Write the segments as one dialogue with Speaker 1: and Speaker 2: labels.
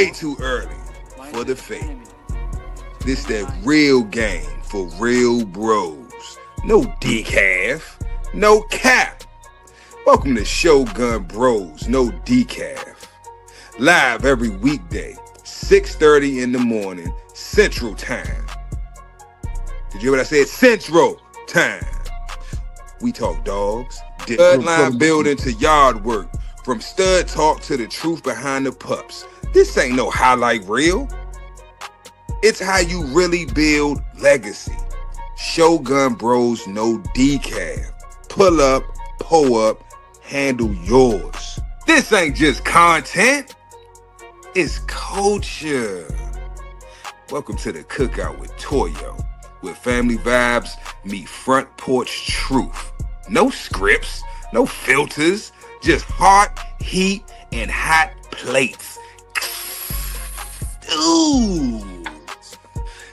Speaker 1: way too early for the fate. This that real game for real bros. No DECAFF, no cap. Welcome to Shogun Bros, no DECAFF. Live every weekday, 6:30 in the morning, Central Time. Did you hear what I said? Central Time. We talk dogs, bloodline building to yard work, from stud talk to the truth behind the pups. This ain't no highlight reel. It's how you really build legacy. Shogun Bros, no DECAFF. Pull up, pull up, handle yours. This ain't just content. It's culture. Welcome to the cookout with Toyo, where family vibes meet front porch truth. No scripts, no filters, just heart, heat, and hot plates. Ooh.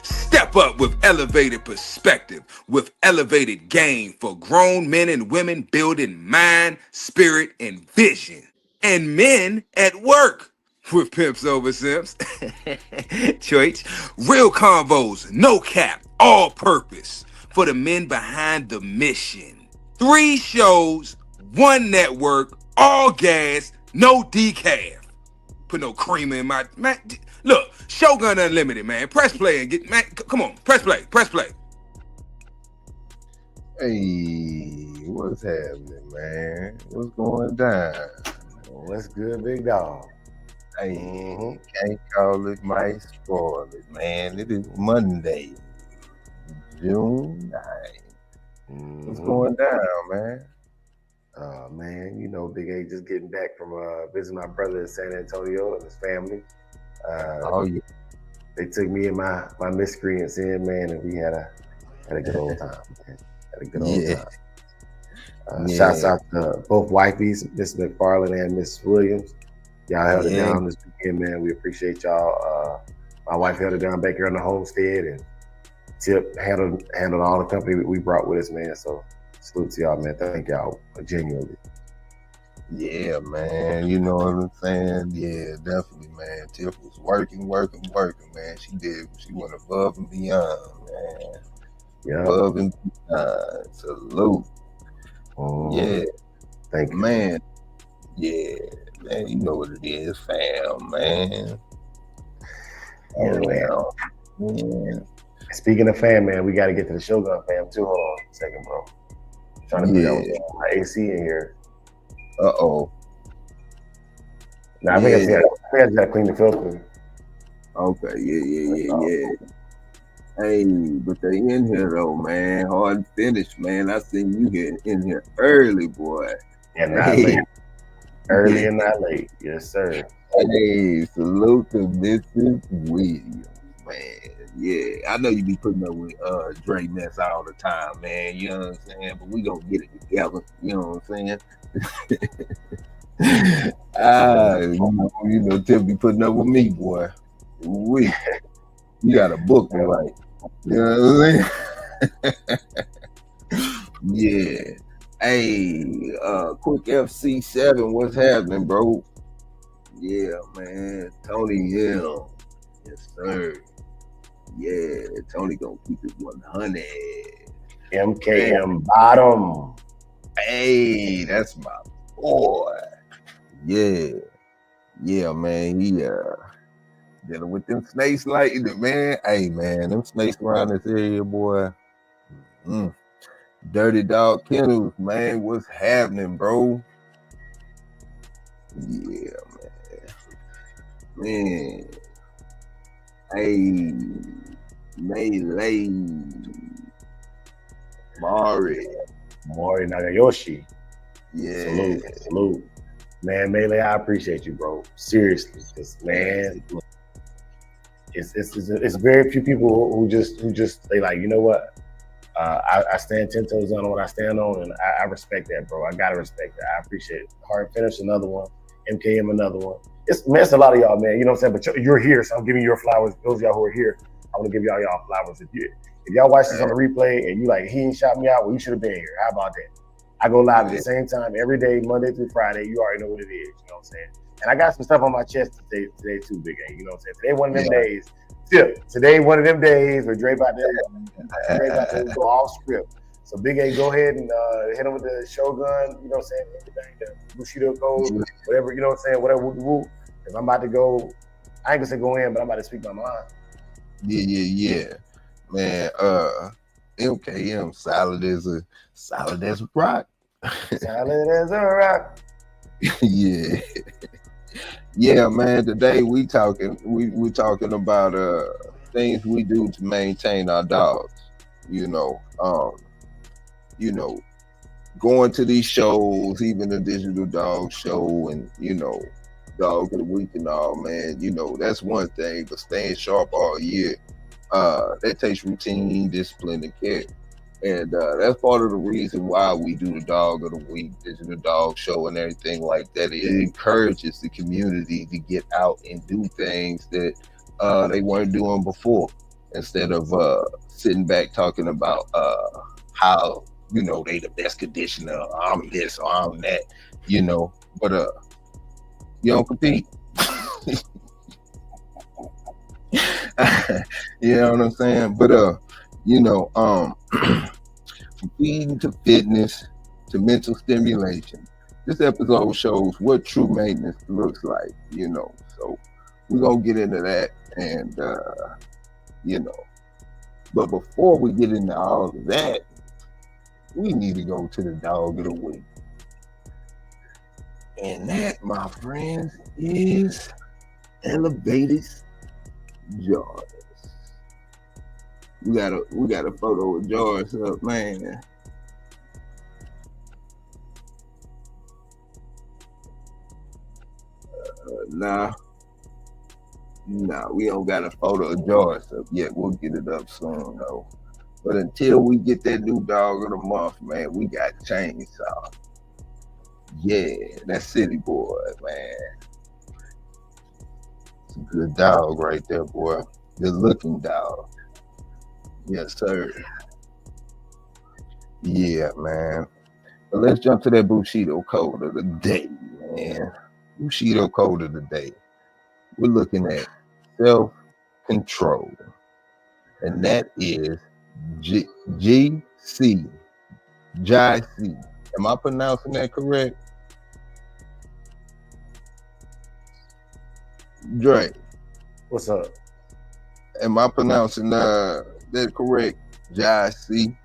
Speaker 1: Step up with elevated perspective, with elevated game for grown men and women building mind, spirit, and vision. And men at work with pimps over simps. Choice. Real convos, no cap, all purpose for the men behind the mission. 3 shows, 1 network, all gas, no DECAFF. Put no creamer in my man. Look, Shogun Unlimited, man. Press play and get, man. Come on, press play, press play.
Speaker 2: Hey, what's happening, man? What's going down?
Speaker 3: What's good, big dog?
Speaker 2: Hey, can't call it my spoil it, man. It is Monday, June 9th. What's going down, man?
Speaker 3: Man, you know, Big A just getting back from visiting my brother in San Antonio and his family.
Speaker 2: Yeah.
Speaker 3: They took me and my miscreants in, man, and we had a good old time. Man. Had a good old time. Shouts out to both wifeys, Miss McFarland and Miss Williams. Y'all held it down this weekend, man. We appreciate y'all. My wife held it down back here on the homestead, and Tip handled all the company we brought with us, man. So salute to y'all, man. Thank y'all genuinely.
Speaker 2: Yeah, man. You know what I'm saying? Yeah, definitely, man. Tip was working, man. She went above and beyond, man.
Speaker 3: Yeah.
Speaker 2: Above and beyond. Salute. Yeah.
Speaker 3: Thank you.
Speaker 2: Man. Yeah, man. You know what it is, fam, man.
Speaker 3: Yeah, man. Speaking of fam, man, we got to get to the Shogun fam, too. Hold on a second, bro. Trying to put my AC in here.
Speaker 2: Uh-oh.
Speaker 3: Nah, I think I just got to clean the filter.
Speaker 2: Okay, yeah. Hey, but they in here, though, man. Hard finished, man. I seen you in here early, boy.
Speaker 3: And not late. Early and not late. Yes, sir.
Speaker 2: Hey, salute to Mrs. Williams, man. Yeah, I know you be putting up with Dre mess all the time, man. You know what I'm saying? But we gonna get it together. You know what I'm saying? You know, Tim be putting up with me, boy. You got a book, right? You know what I'm saying? Yeah. Hey, quick FC7, what's happening, bro? Yeah, man. Tony Hill. Yes, sir. Yeah, Tony gonna keep it 100.
Speaker 3: MKM bottom.
Speaker 2: Hey, that's my boy. Yeah, man. He dealing with them snakes lately, man. Hey, man, them snakes around this area, boy. Dirty Dog Kennels, man. What's happening, bro? Yeah, man. Hey, Melee, Mari
Speaker 3: Nagayoshi.
Speaker 2: Yeah.
Speaker 3: Salute. Man, Melee, I appreciate you, bro. Seriously. Because, man, it's very few people who just they like, you know what? I stand 10 toes down on what I stand on, and I respect that, bro. I gotta respect that. I appreciate it. Hard Finish, another one. MKM, another one. It's a lot of y'all, man. You know what I'm saying? But you're here, so I'm giving you your flowers. Those of y'all who are here, I want to give y'all flowers. If y'all watch this on the replay and you like, he ain't shot me out, well, you should have been here. How about that? I go live at the same time every day, Monday through Friday. You already know what it is. You know what I'm saying? And I got some stuff on my chest today too, Big A. You know what I'm saying? Today one of them days. Today one of them days where Dre about to go off script. So Big A, go ahead and hit him with the Shogun, you know what I'm saying? Everything, the Bushido code, whatever, you know what I'm saying? Whatever, woo. Because I'm about to go, I ain't gonna say go in, but I'm about to speak my mind.
Speaker 2: Yeah. Man, MKM, solid as a rock.
Speaker 3: Solid as a rock.
Speaker 2: Yeah. Yeah, man. Today we talking about things we do to maintain our dogs. Going to these shows, even the digital dog show, and dog of the week and all, man. That's one thing, but staying sharp all year, that takes routine, discipline, and care. And that's part of the reason why we do the dog of the week, digital dog show, and everything like that. It encourages the community to get out and do things that they weren't doing before, instead of sitting back talking about how they the best conditioner, I'm this or I'm that, but you don't compete. You know what I'm saying? But from feeding to fitness to mental stimulation, this episode shows what true maintenance looks like, so we're gonna get into that. And but before we get into all of that, we need to go to the dog of the week. And that, my friends, is Elevated Jars. We got a photo of Jars up, man. Nah, we don't got a photo of Jars up yet. We'll get it up soon, though. But until we get that new dog of the month, man, we got Chainsaw. Yeah, that City Boy, man. It's a good dog right there, boy. Good looking dog. Yes, sir. Yeah, man. But let's jump to that Bushido code of the day, man. Bushido code of the day. We're looking at self-control. And that is GC. JC. Am I pronouncing that correct? Dre.
Speaker 3: What's up?
Speaker 2: Am I pronouncing that correct? JC.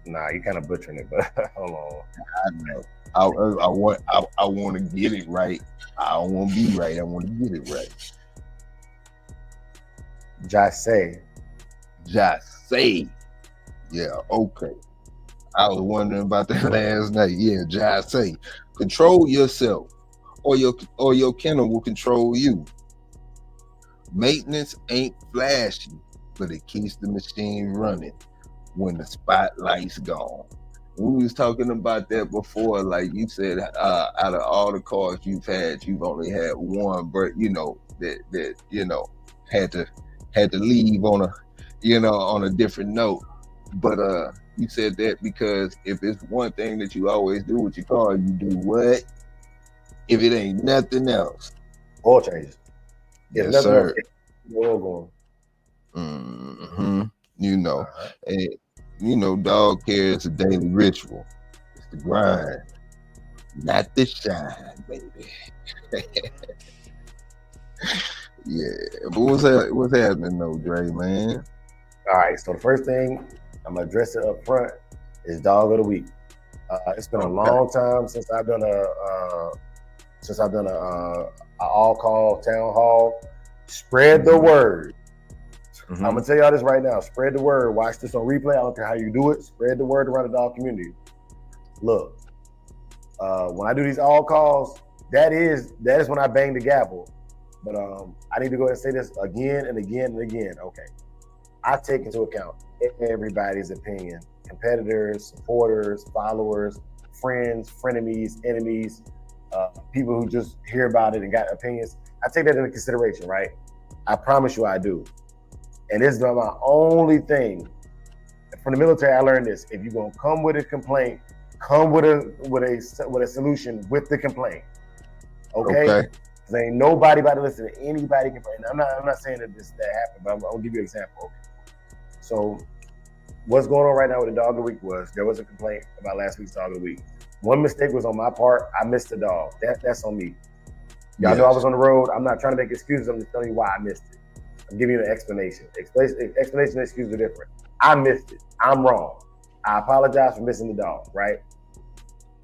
Speaker 3: Nah, you kind of butchering it, but hold on.
Speaker 2: I know. I want to get it right. I don't want to be right. I want to get it right.
Speaker 3: Jase.
Speaker 2: Yeah, okay. I was wondering about that last night. Yeah, Jase. Control yourself, or your kennel will control you. Maintenance ain't flashy, but it keeps the machine running when the spotlight's gone. We was talking about that before, like you said, out of all the cars you've only had one, but that had to leave on a different note. But you said that because if it's one thing that you always do with your car, you do what? If it ain't nothing else,
Speaker 3: oil changes.
Speaker 2: Yes, sir.
Speaker 3: Oil going.
Speaker 2: Mm-hmm. And dog care is a daily ritual. It's the grind, not the shine, baby. Yeah, but what's happening though, Dre, man?
Speaker 3: All right, so the first thing I'm gonna address it up front is dog of the week. It's been a long time since I've done a all call town hall. Spread the word. Mm-hmm. I'm gonna tell y'all this right now. Spread the word. Watch this on replay. I don't care how you do it. Spread the word around the dog community. Look, when I do these all calls, that is when I bang the gavel. But I need to go ahead and say this again and again and again. Okay, I take into account everybody's opinion: competitors, supporters, followers, friends, frenemies, enemies, people who just hear about it and got opinions. I take that into consideration, right? I promise you, I do. And this is my only thing. From the military, I learned this: if you're gonna come with a complaint, come with a solution with the complaint. Okay? Because ain't nobody about to listen to anybody complain. I'm not saying that that happened, but I'll give you an example. Okay. So what's going on right now with the dog of the week was there was a complaint about last week's dog of the week. One mistake was on my part. I missed the dog. That's on me. Y'all know I was on the road. I'm not trying to make excuses. I'm just telling you why I missed it. I'm giving you an explanation. Explanation and excuse are different. I missed it. I'm wrong. I apologize for missing the dog, right?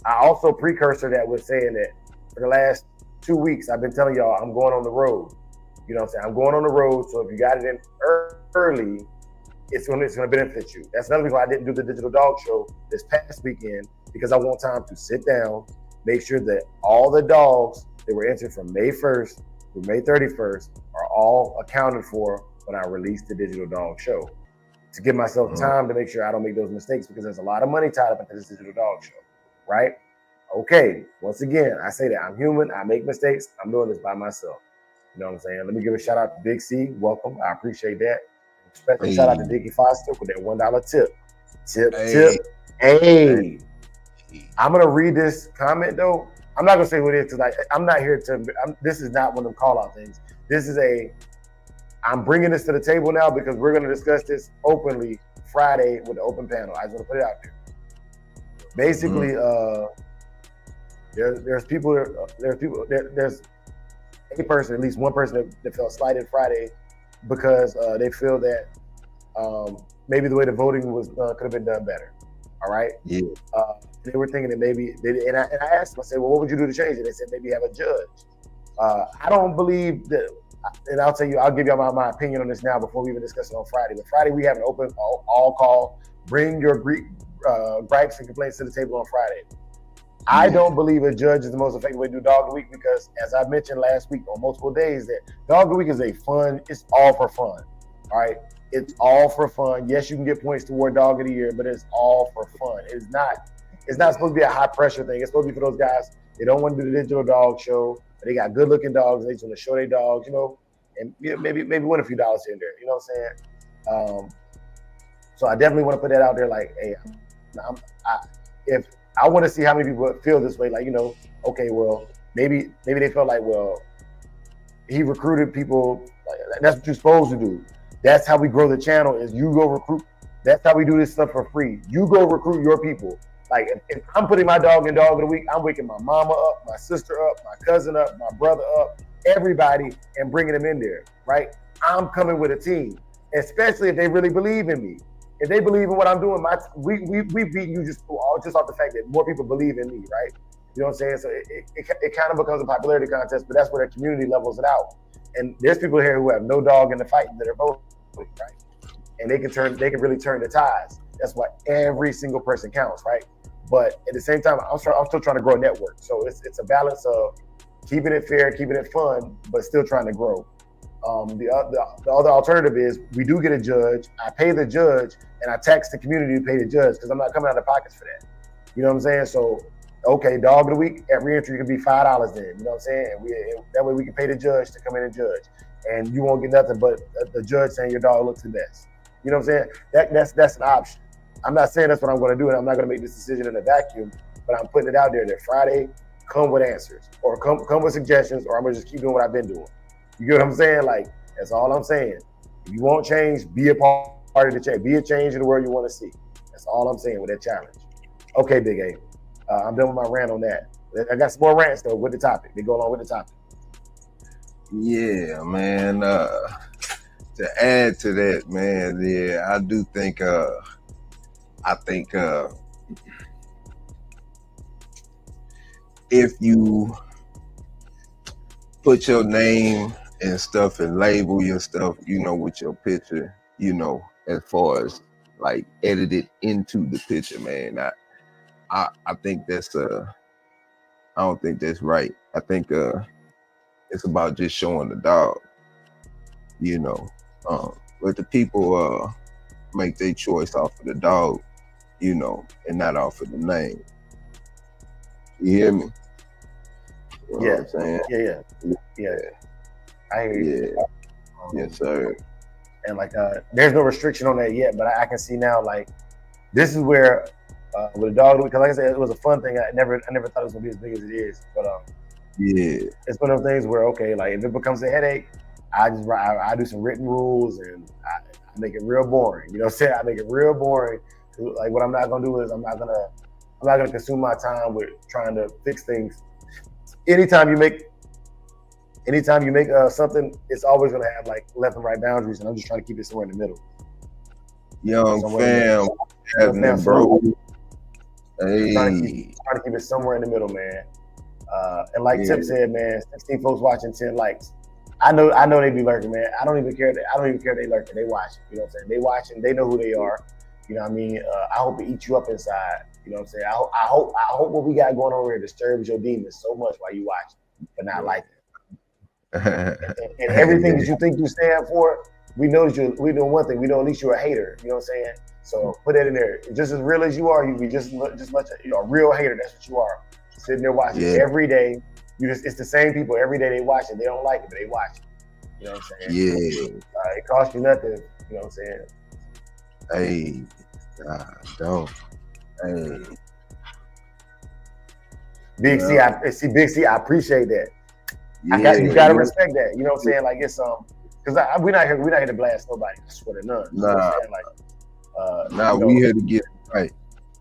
Speaker 3: I also precursor that with saying that for the last 2 weeks, I've been telling y'all I'm going on the road. You know what I'm saying? I'm going on the road, so if you got it in early, it's gonna benefit you. That's another reason why I didn't do the digital dog show this past weekend, because I want time to sit down, make sure that all the dogs that were entered from May 1st through May 31st are all accounted for when I release the digital dog show. To give myself time to make sure I don't make those mistakes, because there's a lot of money tied up into this digital dog show, right? Okay, once again, I say that I'm human, I make mistakes, I'm doing this by myself. You know what I'm saying? Let me give a shout out to Big C, welcome, I appreciate that. Special shout out to Dickie Foster with that $1 tip. Tip. Hey. I'm gonna read this comment though. I'm not gonna say what it is because I'm not here to. This is not one of them call out things. This is I'm bringing this to the table now because we're gonna discuss this openly Friday with the open panel. I just want to put it out there. Basically, there's a person, at least one person that felt slighted Friday because they feel that maybe the way the voting was could have been done better. All right.
Speaker 2: Yeah.
Speaker 3: They were thinking that maybe and I asked them, I said, well, what would you do to change it? They said maybe have a judge. I don't believe that, and I'll give you my opinion on this now before we even discuss it on Friday. But Friday we have an open all call. Bring your gripes and complaints to the table on Friday. I don't believe a judge is the most effective way to do dog of the week because, as I mentioned last week on multiple days, that dog of the week is it's all for fun. All right. It's all for fun. Yes, you can get points toward dog of the year, but it's all for fun. It's not supposed to be a high pressure thing. It's supposed to be for those guys. They don't want to do the digital dog show, but they got good looking dogs. They just want to show their dogs, and maybe win a few dollars here and there. You know what I'm saying? So I definitely want to put that out there. Like, hey, if I want to see how many people feel this way, like, okay, well, maybe they felt like, well, he recruited people. Like, that's what you're supposed to do. That's how we grow the channel is you go recruit. That's how we do this stuff for free. You go recruit your people. Like if I'm putting my dog in dog of the week, I'm waking my mama up, my sister up, my cousin up, my brother up, everybody, and bringing them in there, right? I'm coming with a team, especially if they really believe in me. If they believe in what I'm doing, we beat you just off the fact that more people believe in me, right? You know what I'm saying? So it kind of becomes a popularity contest, but that's where the community levels it out. And there's people here who have no dog in the fight that are voting, right? And they can really turn the tides. That's why every single person counts, right? But at the same time, I'm still trying to grow a network. So it's a balance of keeping it fair, keeping it fun, but still trying to grow. The other alternative is we do get a judge. I pay the judge, and I tax the community to pay the judge because I'm not coming out of pockets for that. You know what I'm saying? So, okay, dog of the week, every entry can be $5 then. You know what I'm saying? And that way we can pay the judge to come in and judge, and you won't get nothing but the judge saying your dog looks the best. You know what I'm saying? That's an option. I'm not saying that's what I'm going to do, and I'm not going to make this decision in a vacuum, but I'm putting it out there that Friday, come with answers, or come with suggestions, or I'm going to just keep doing what I've been doing. You get what I'm saying? Like, that's all I'm saying. If you want change, be a part of the change. Be a change in the world you want to see. That's all I'm saying with that challenge. Okay, Big A. I'm done with my rant on that. I got some more rants, though, with the topic. They go along with the topic.
Speaker 2: Yeah, man. To add to that, man, yeah, I do think if you put your name and stuff and label your stuff, with your picture, as far as like edited into the picture, man, I think that's I don't think that's right. I think it's about just showing the dog, let the people make their choice off of the dog, and not off of the name. You hear me? You know what I'm saying? Yeah. I hear you. Yes, sir.
Speaker 3: And like, there's no restriction on that yet, but I can see now, like, this is where with a dog, because like I said, it was a fun thing. I never thought it was gonna be as big as it is. But
Speaker 2: Yeah.
Speaker 3: It's one of those things where, okay, like if it becomes a headache, I do some written rules and I make it real boring. You know what I'm saying? I make it real boring. Like what I'm not gonna do is I'm not gonna consume my time with trying to fix things. Anytime you make something, it's always gonna have like left and right boundaries, and I'm just trying to keep it somewhere in the middle.
Speaker 2: Young fam, happening, bro. Hey.
Speaker 3: Trying to keep it somewhere in the middle, man. And like Tip said, man, 16 folks watching, 10 likes. I know they be lurking, man. I don't even care if they lurking. They watching. You know what I'm saying? They watching. They know who they are. You know what I mean? I hope it eats you up inside. You know what I'm saying? I hope what we got going on here disturbs your demons so much while you watching, but not like it. and everything that you think you stand for, we know one thing. We know at least you're a hater. You know what I'm saying? So put that in there. Just as real as you are, you be just much a real hater. That's what you are. Sitting there watching every day. It's the same people every day. They watch it. They don't like it, but they watch it. You know what I'm saying?
Speaker 2: Yeah.
Speaker 3: It costs you nothing. You know what I'm saying?
Speaker 2: Hey, don't. Hey.
Speaker 3: Big C, I appreciate that. Yeah, you gotta respect that. You know what I'm saying? Like it's because we're not here to blast nobody. I swear to none. You know what I'm saying? Like,
Speaker 2: we here to get it right.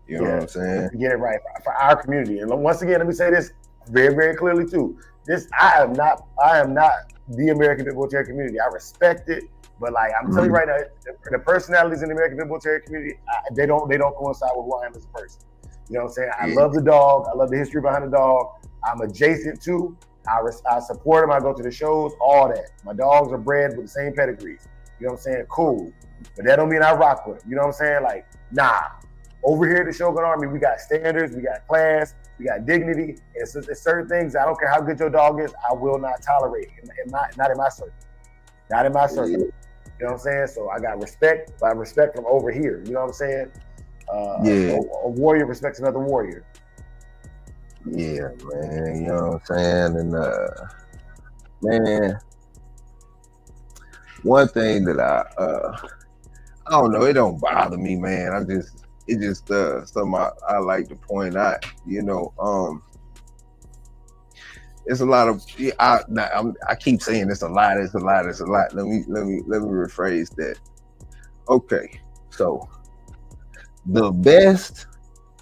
Speaker 2: You know what I'm saying?
Speaker 3: To get it right for our community. And once again, let me say this very, very clearly too. I am not the American Pit Bull Terrier community. I respect it, but like I'm telling you right now, the personalities in the American Pit Bull Terrier community, they don't coincide with who I am as a person. You know what I'm saying? I love the dog. I love the history behind the dog. I'm adjacent to. I support them. I go to the shows. All that. My dogs are bred with the same pedigrees. You know what I'm saying? Cool. But that don't mean I rock with them. You know what I'm saying? Like, nah. Over here at the Shogun Army, we got standards, we got class, we got dignity. And it's certain things, I don't care how good your dog is, I will not tolerate. Not in my circle. Not in my circle. You know what I'm saying? So I got respect, but I respect from over here. You know what I'm saying? A warrior respects another warrior.
Speaker 2: Yeah, man. You know what I'm saying? And man, one thing that I don't know, it don't bother me, man. It's just something I like to point out. You know, it's a lot of I keep saying it's a lot. Let me rephrase that. Okay, so the best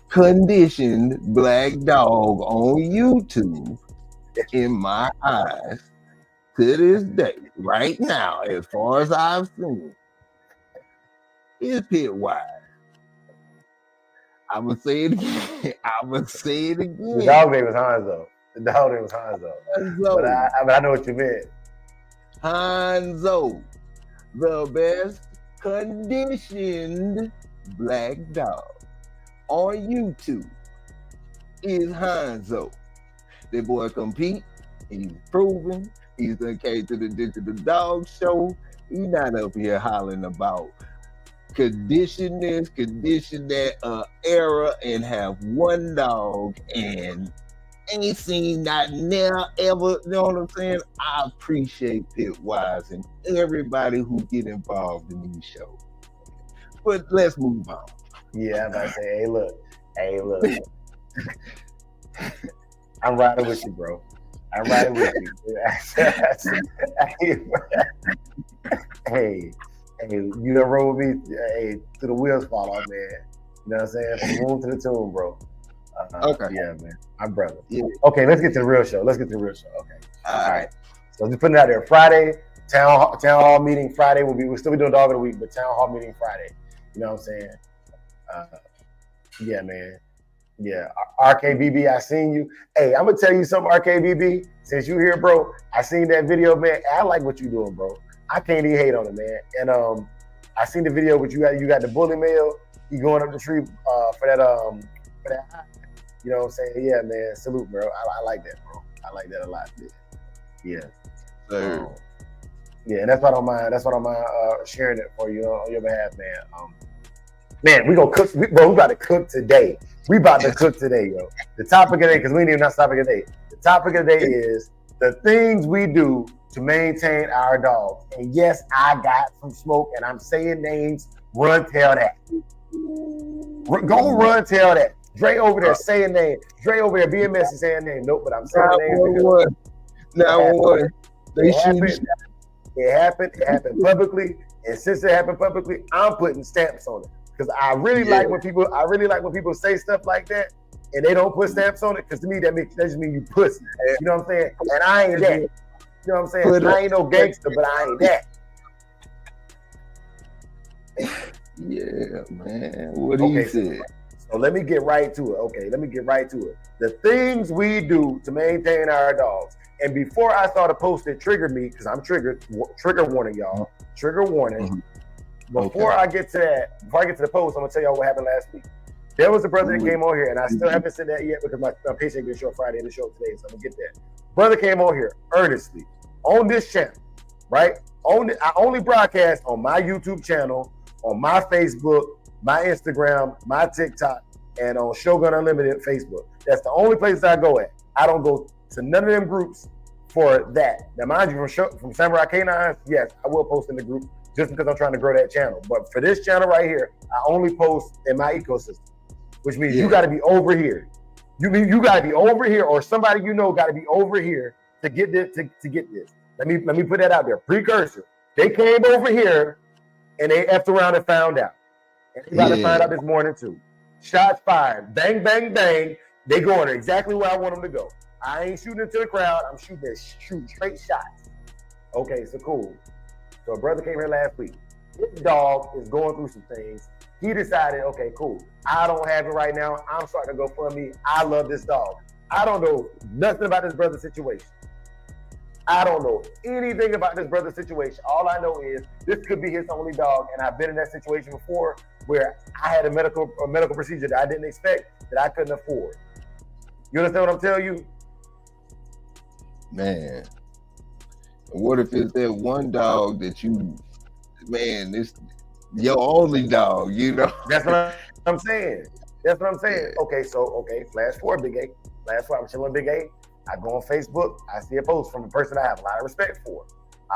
Speaker 2: conditioned black dog on YouTube, in my eyes, to this day, right now, as far as I've seen, is Pit Wise. I'm gonna say it again. The
Speaker 3: dog name was Hanzo. But I know what you meant.
Speaker 2: Hanzo, the best conditioned black dog on YouTube is Hanzo. That boy compete. He's proven. He's done came to the digital dog show. He's not up here hollering about condition this, condition that era, and have one dog and ain't seen not never ever. You know what I'm saying? I appreciate Pit Wise and everybody who get involved in these shows. But let's move on.
Speaker 3: Yeah, I'm about to say, hey, look. I'm riding with you, bro. I'm riding with you. Hey, you done roll with me, hey, till the wheels fall off, man. You know what I'm saying? From the moon to the tomb, bro.
Speaker 2: Okay.
Speaker 3: Yeah, man. I'm brother.
Speaker 2: Yeah.
Speaker 3: Okay, let's get to the real show. Okay.
Speaker 2: All right.
Speaker 3: So just putting it out there. Friday, town hall meeting Friday. We'll still be doing dog of the week, but town hall meeting Friday. You know what I'm saying? Yeah, man. Yeah. RKBB, I seen you. Hey, I'm gonna tell you something, RKBB. Since you here, bro, I seen that video, man. I like what you doing, bro. I can't even hate on it, man. And I seen the video, but you got the bully mail. You going up the tree for that. You know what I'm saying? Yeah, man. Salute, bro. I like that, bro. I like that a lot. Yeah. Yeah, and that's what I don't mind sharing it for you on your behalf, man. Man, we gonna cook. We about to cook today. We about to cook today, yo. The topic of the day, because we ain't even not topic of the day. The topic of the day is the things we do to maintain our dogs. And yes, I got some smoke, and I'm saying names. Run, tell that. Go run, tell that. Dre over there saying name. Dre over there being messy saying name. Nope, but I'm saying name because
Speaker 2: 911. They shooting.
Speaker 3: It happened publicly, and since it happened publicly, I'm putting stamps on it because I really like when people say stuff like that and they don't put stamps on it because to me that just means you pussy. You know what I'm saying? And I ain't that. You know what I'm saying? I ain't no gangster, but I ain't that.
Speaker 2: Yeah, man. What do you say?
Speaker 3: So let me get right to it. Okay, let me get right to it. The things we do to maintain our dogs. And before I started posting, it triggered me because I'm triggered. Trigger warning, y'all. Trigger warning. Before I get to that, before I get to the post, I'm gonna tell y'all what happened last week. There was a brother that came on here, and I still haven't said that yet because my patient gets show Friday in the show today, so I'm gonna get that. Brother came on here earnestly on this channel, right? I only broadcast on my YouTube channel, on my Facebook, my Instagram, my TikTok, and on Shogun Unlimited Facebook. That's the only place I go at. I don't go to none of them groups for that. Now, mind you, from Samurai Kennels, yes, I will post in the group just because I'm trying to grow that channel. But for this channel right here, I only post in my ecosystem, which means you got to be over here. You got to be over here, or somebody you know got to be over here to get this. To get this. Let me put that out there. Precursor. They came over here and they effed around and found out. And they about to find out this morning too. Shots fired. Bang, bang, bang. They going exactly where I want them to go. I ain't shooting into the crowd. I'm shooting straight shots. Okay, so cool. So a brother came here last week. His dog is going through some things. He decided, okay, cool. I don't have it right now. I'm starting to go for me. I love this dog. I don't know nothing about this brother's situation. I don't know anything about this brother's situation. All I know is this could be his only dog, and I've been in that situation before where I had a medical procedure that I didn't expect that I couldn't afford. You understand what I'm telling you?
Speaker 2: Man, what if it's that one dog that you, man, this your only dog, you know?
Speaker 3: That's what I'm saying. That's what I'm saying. Okay, flash forward, Big A. Flash forward, I'm chilling Big A. I go on Facebook, I see a post from a person I have a lot of respect for.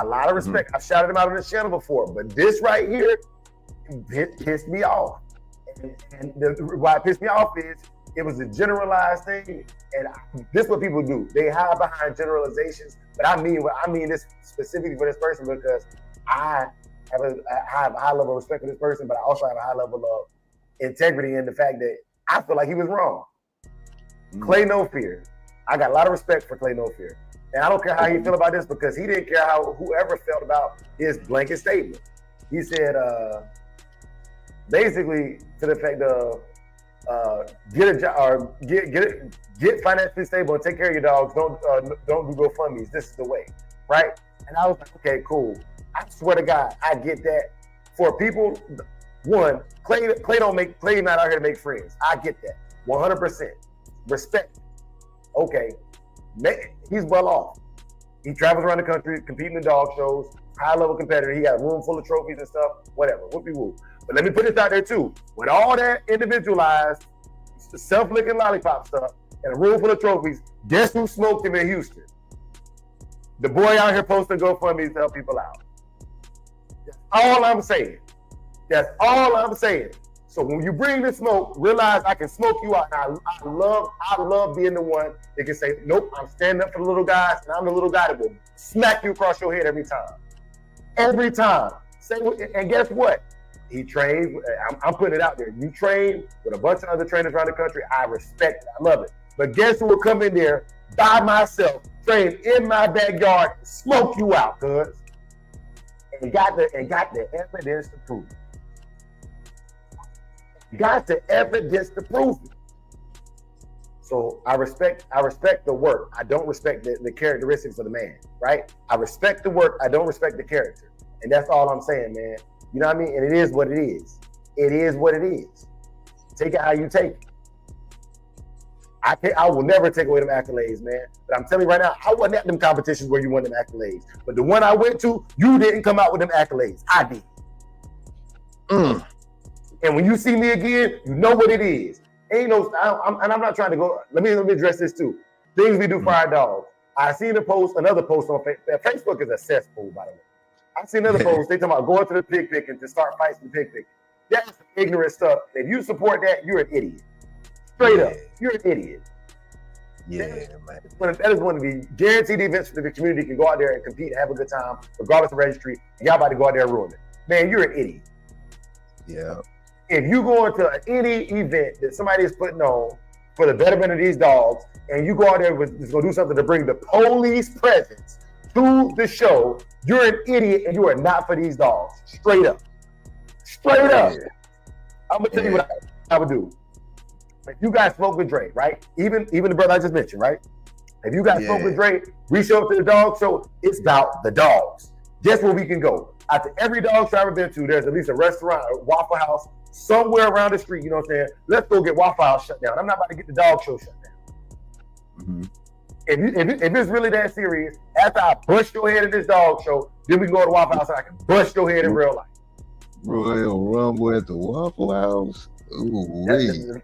Speaker 3: A lot of respect. I've shouted him out on this channel before, but this right here pissed me off. And why it pissed me off is it was a generalized thing, and this is what people do. They hide behind generalizations, but I mean this specifically for this person because I have a high level of respect for this person, but I also have a high level of integrity in the fact that I feel like he was wrong. Clay No Fear. I got a lot of respect for Clay No Fear. And I don't care how he feel about this because he didn't care how whoever felt about his blanket statement. He said, basically to the effect of get a job or get financially stable and take care of your dogs. Don't do GoFundMes. This is the way, right? And I was like, okay, cool. I swear to God, I get that. For people, one, Clay not out here to make friends. I get that, 100%. Respect. Okay, he's well off. He travels around the country competing in dog shows, high level competitor. He got a room full of trophies and stuff, whatever, whoopie-whoop. But let me put this out there too. With all that individualized, self-licking lollipop stuff and a room full of trophies, guess who smoked him in Houston? The boy out here posting GoFundMes to help people out. That's all I'm saying. That's all I'm saying. So when you bring the smoke, realize I can smoke you out. And I love being the one that can say, nope, I'm standing up for the little guys, and I'm the little guy that will smack you across your head every time. Every time. And guess what? He trained, I'm putting it out there. You train with a bunch of other trainers around the country. I respect it. I love it. But guess who will come in there by myself, train in my backyard, smoke you out, cuz? And got the evidence to prove it. Got the evidence to prove it. So I respect the work. I don't respect the characteristics of the man, right? I respect the work. I don't respect the character. And that's all I'm saying, man. You know what I mean? And it is what it is. It is what it is. Take it how you take it. I will never take away them accolades, man. But I'm telling you right now, I wasn't at them competitions where you won them accolades. But the one I went to, you didn't come out with them accolades. I did. And when you see me again, you know what it is. Ain't no, I'm not trying to go. Let me address this too. Things we do for our dogs. I seen another post on Facebook. Facebook is a cesspool, by the way. I seen another post. They talking about going to the pig picking to start fights with pig picking. That's ignorant stuff. If you support that, you're an idiot. Straight up, you're an idiot.
Speaker 2: Yeah, man.
Speaker 3: That is one of the guaranteed events for the community can go out there and compete and have a good time, regardless of registry. And y'all about to go out there and ruin it. Man, you're an idiot.
Speaker 2: Yeah.
Speaker 3: If you go into any event that somebody is putting on for the betterment of these dogs, and you go out there with going to do something to bring the police presence to the show, you're an idiot and you are not for these dogs. Straight up. Straight up. I'm going to tell you what I would do. If you guys smoke with Dre, right? Even the brother I just mentioned, right? If you guys smoke with Dre, we show up to the dog show, it's about the dogs. Guess where we can go? After every dog show I've ever been to, there's at least a restaurant, a Waffle House, somewhere around the street, you know what I'm saying? Let's go get Waffle House shut down. I'm not about to get the dog show shut down. If it's really that serious, after I bust your head at this dog show, then we can go to Waffle House and I can bust your head in real life.
Speaker 2: Royal Rumble at the Waffle House? Ooh,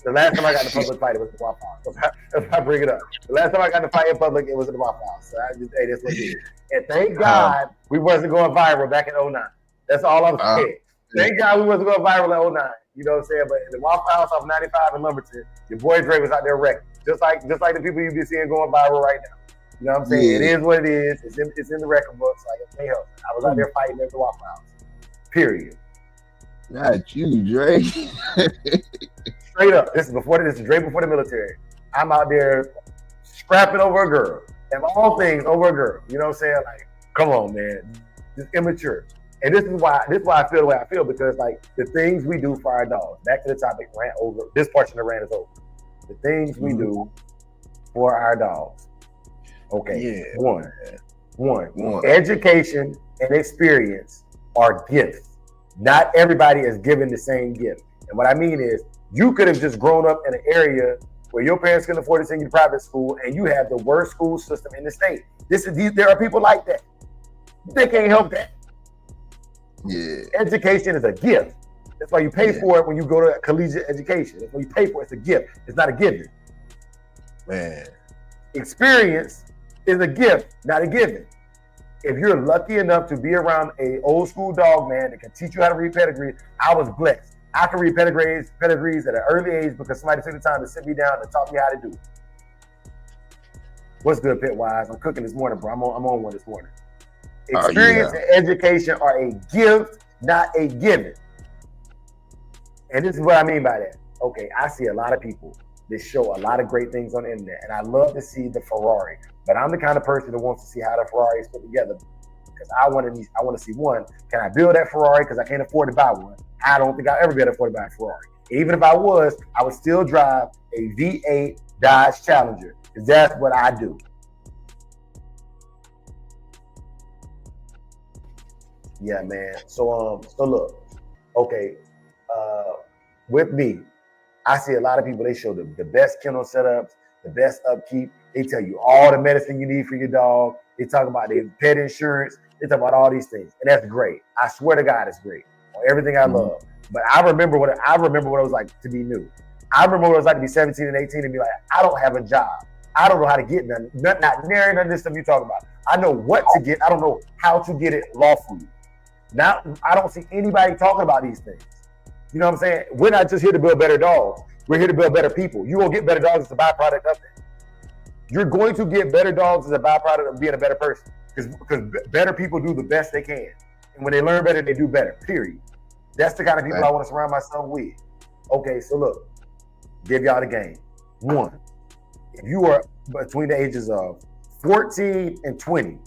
Speaker 3: the last time I got in a public fight, it was the Waffle House. If I bring it up. The last time I got in a fight in public, it was at the Waffle House. So I just, hey, that's what it is. And thank God we wasn't going viral back in 09. That's all I'm saying. Thank God we wasn't going viral in 09. You know what I'm saying? But in the Waffle House off 95 in Lumberton, your boy Dre was out there wrecking. Just like the people you be seeing going viral right now. You know what I'm saying? Yeah. It is what it is. It's in the record books. Like, it can't help it. I was out there fighting at the Waffle House. Period.
Speaker 2: Not you, Dre.
Speaker 3: Straight up. This is Dre before the military. I'm out there scrapping over a girl. And all things over a girl. You know what I'm saying? Like, come on, man. It's immature. And this is why I feel the way I feel, because like the things we do for our dogs. Back to the topic, rant over. This portion of the rant is over. The things we do for our dogs. Okay. Yeah. One. Education and experience are gifts. Not everybody is given the same gift. And what I mean is, you could have just grown up in an area where your parents couldn't afford to send you to private school, and you have the worst school system in the state. There are people like that. They can't help that.
Speaker 2: Yeah.
Speaker 3: Education is a gift. That's why you pay for it when you go to collegiate education. That's why you pay for it. It's a gift. It's not a given.
Speaker 2: Man.
Speaker 3: Experience is a gift, not a given. If you're lucky enough to be around a old school dog man that can teach you how to read pedigrees, I was blessed. I can read pedigrees at an early age because somebody took the time to sit me down and taught me how to do it. What's good, Pitwise? I'm cooking this morning, bro. I'm on one this morning. Experience and education are a gift, not a given. And this is what I mean by that. Okay, I see a lot of people that show a lot of great things on the internet, and I love to see the Ferrari. But I'm the kind of person that wants to see how the Ferrari is put together, because I want to see, one, can I build that Ferrari? Because I can't afford to buy one. I don't think I'll ever be able to afford to buy a Ferrari. Even if I was, I would still drive a V8 Dodge Challenger, because that's what I do. Yeah, man. So look, okay, with me, I see a lot of people, they show the best kennel setups, the best upkeep. They tell you all the medicine you need for your dog. They talk about their pet insurance. They talk about all these things, and that's great. I swear to God, it's great on everything I love. But I remember what it was like to be new. I remember what it was like to be 17 and 18 and be like, I don't have a job. I don't know how to get none. Not none of this stuff you talk about. I know what to get. I don't know how to get it lawfully. Now I don't see anybody talking about these things. You know what I'm saying? We're not just here to build better dogs. We're here to build better people. You won't get better dogs as a byproduct of that. You're going to get better dogs as a byproduct of being a better person, because better people do the best they can. And when they learn better, they do better, period. That's the kind of people I want to surround myself with. Okay, so look, give y'all the game. One, if you are between the ages of 14 and 20,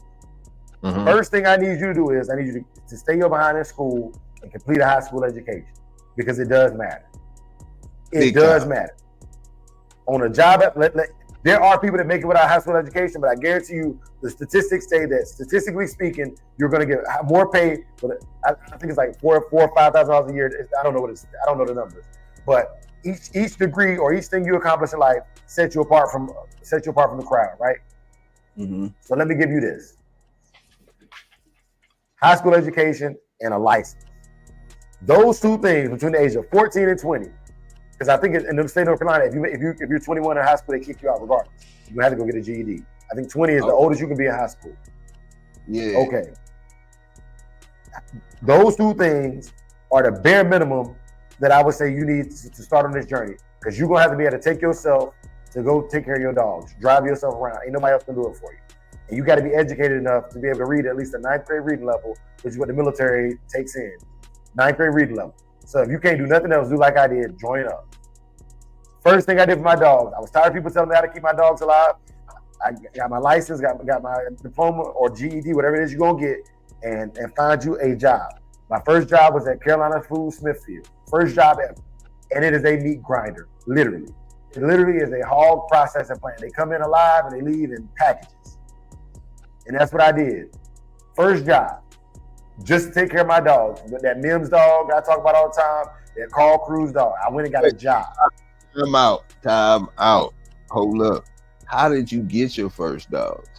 Speaker 3: first thing I need you to do is I need you to stay your behind in school and complete a high school education, because it does matter. It does matter. On a job, there are people that make it without high school education, but I guarantee you the statistics say that, statistically speaking, you're going to get more pay. I think it's like $4,000 or $5,000 a year. I don't know what it's. I don't know the numbers, but each degree or each thing you accomplish in life sets you apart from the crowd, right? So let me give you this: high school education and a license. Those two things between the age of 14 and 20. Because I think in the state of North Carolina, if you're 21 in high school, they kick you out regardless. You have to go get a GED. I think 20 is the oldest you can be in high school. Yeah. Okay. Those two things are the bare minimum that I would say you need to start on this journey. because you're gonna have to be able to take yourself to go take care of your dogs, drive yourself around. Ain't nobody else gonna do it for you. And you got to be educated enough to be able to read at least a 9th grade reading level, which is what the military takes in. 9th grade reading level. So if you can't do nothing else, do like I did, join up. First thing I did for my dogs, I was tired of people telling me how to keep my dogs alive. I got my license, got my diploma or GED, whatever it is you're going to get, and find you a job. My first job was at Carolina Food Smithfield. First job ever. And it is a meat grinder, literally. It literally is a hog processing plant. They come in alive and they leave in packages. And that's what I did. First job, just to take care of my dogs. That Mims dog I talk about all the time, that Carl Cruz dog. I went and got a job.
Speaker 2: Time out. Hold up. How did you get your first dogs?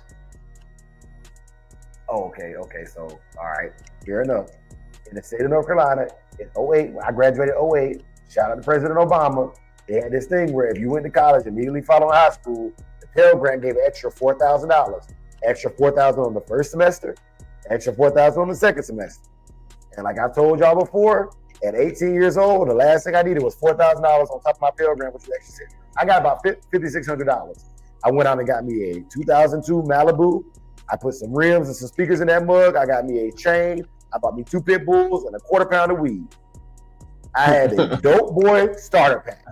Speaker 3: Oh, okay. So, all right. Fair enough. In the state of North Carolina, in 08, when I graduated 08, shout out to President Obama, they had this thing where if you went to college immediately following high school, the Pell Grant gave an extra $4,000. Extra $4,000 on the first semester, extra $4,000 on the second semester. And like I told y'all before, at 18 years old, the last thing I needed was $4,000 on top of my Pell Grant, which was extra. I got about $5,600. I went out and got me a 2002 Malibu. I put some rims and some speakers in that mug. I got me a chain. I bought me 2 pit bulls and a quarter pound of weed. I had a dope boy starter pack.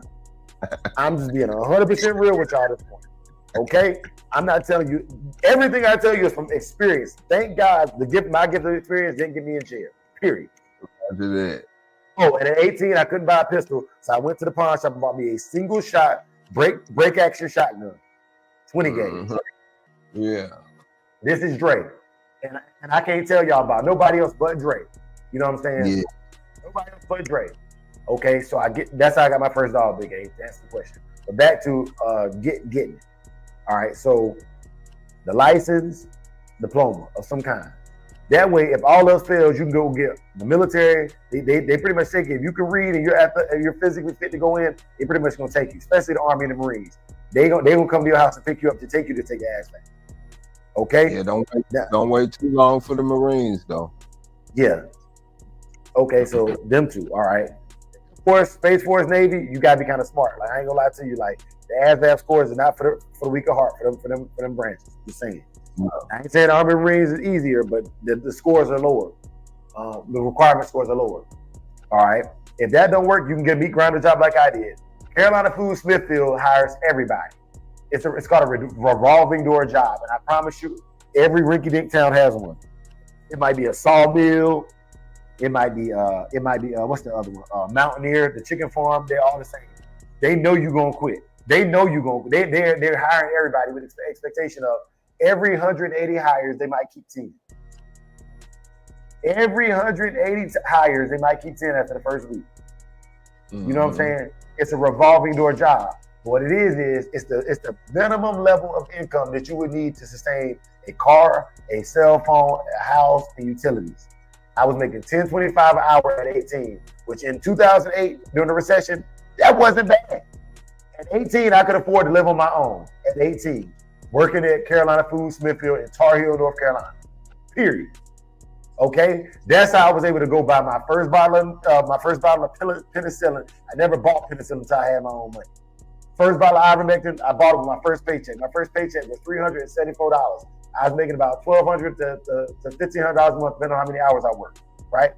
Speaker 3: I'm just being 100% real with y'all this morning. Okay? I'm not telling you, everything I tell you is from experience. Thank God my gift of experience didn't get me in jail, period.
Speaker 2: After that.
Speaker 3: Oh, and at 18, I couldn't buy a pistol, so I went to the pawn shop and bought me a single shot, break action shotgun, 20 gauge.
Speaker 2: Yeah.
Speaker 3: This is Dre. And I can't tell y'all about nobody else but Dre. You know what I'm saying?
Speaker 2: Yeah.
Speaker 3: Nobody else but Dre. Okay, so that's how I got my first dog, Big A. That's the question. But back to getting it. All right, so the license, diploma of some kind. That way, if all else fails, you can go get the military. They pretty much take it. If you can read and you're physically fit to go in, they pretty much gonna take you. Especially the Army and the Marines. They gonna come to your house and pick you up to take you to take your ass back. Okay.
Speaker 2: Yeah, don't wait too long for the Marines though.
Speaker 3: Yeah. Okay, so them two. All right. Of course, Space Force, Navy, you gotta be kind of smart. Like I ain't gonna lie to you, like the ASVAB scores are not for the weak of heart for them branches. Just saying. No. I ain't saying Army Marines is easier, but the scores are lower. The requirement scores are lower. All right. If that don't work, you can get a meat grinder job like I did. Carolina Food Smithfield hires everybody. It's called a revolving door job, and I promise you, every rinky-dink town has one. It might be a sawmill. It might be what's the other one? Mountaineer, the chicken farm. They're all the same. They know you're gonna quit. They know you're gonna. They're hiring everybody with the expectation of every 180 hires they might keep 10. Every 180 hires they might keep 10 after the first week. Mm-hmm. You know what I'm saying? It's a revolving door job. What it is it's the minimum level of income that you would need to sustain a car, a cell phone, a house, and utilities. I was making $10.25 an hour at 18, which in 2008 during the recession, that wasn't bad. At 18, I could afford to live on my own. At 18, working at Carolina Food Smithfield in Tar Heel, North Carolina. Period. Okay, that's how I was able to go buy my first bottle of penicillin. I never bought penicillin until I had my own money. First bottle of ivermectin, I bought it with my first paycheck. My first paycheck was $374. I was making about $1,200 to $1,500 a month, depending on how many hours I worked, right?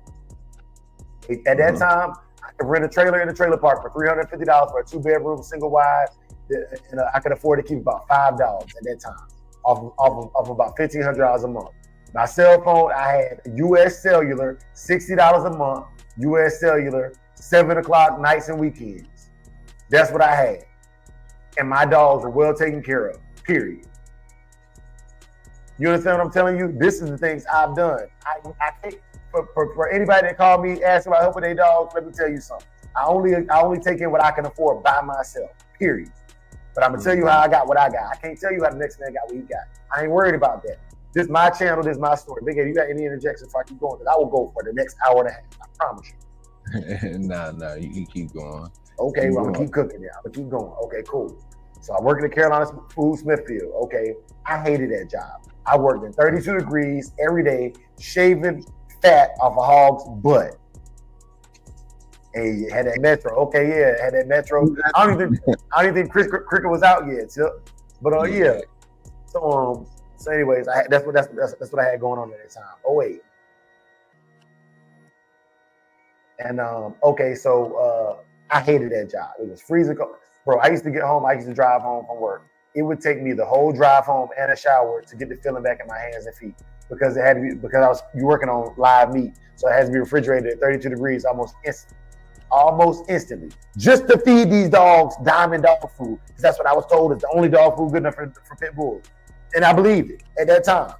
Speaker 3: At that time, I could rent a trailer in a trailer park for $350 for a 2-bedroom, single wide, and I could afford to keep about $5 at that time, off about $1,500 a month. My cell phone, I had U.S. Cellular, $60 a month, U.S. Cellular, 7 o'clock nights and weekends. That's what I had. And my dogs are well taken care of, period. You understand what I'm telling you? This is the things I've done. I think for anybody that called me, asked about helping their dogs, let me tell you something. I only take in what I can afford by myself, period. But I'm going to tell you how I got what I got. I can't tell you how the next man got what he got. I ain't worried about that. This is my channel. This is my story. Big Ed, you got any interjections before I keep going? Because I will go for the next hour and a half. I promise you.
Speaker 2: Nah, you can keep going.
Speaker 3: Okay, well, I'm going to keep cooking now. I'm going to keep going. Okay, cool. So I worked at Carolina Food Smithfield. Okay, I hated that job. I worked in 32 degrees every day, shaving fat off a hog's butt. Hey, had that Metro. Okay, yeah, had that Metro. I don't even think Cricket was out yet, but yeah. So anyways, that's what I had going on at that time. Oh wait. And okay, so I hated that job. It was freezing cold. Bro, I used to get home, I used to drive home from work. It would take me the whole drive home and a shower to get the feeling back in my hands and feet because it had to be because you working on live meat. So it has to be refrigerated at 32 degrees almost instantly. Just to feed these dogs diamond dog food. Because that's what I was told is the only dog food good enough for pit bulls. And I believed it at that time.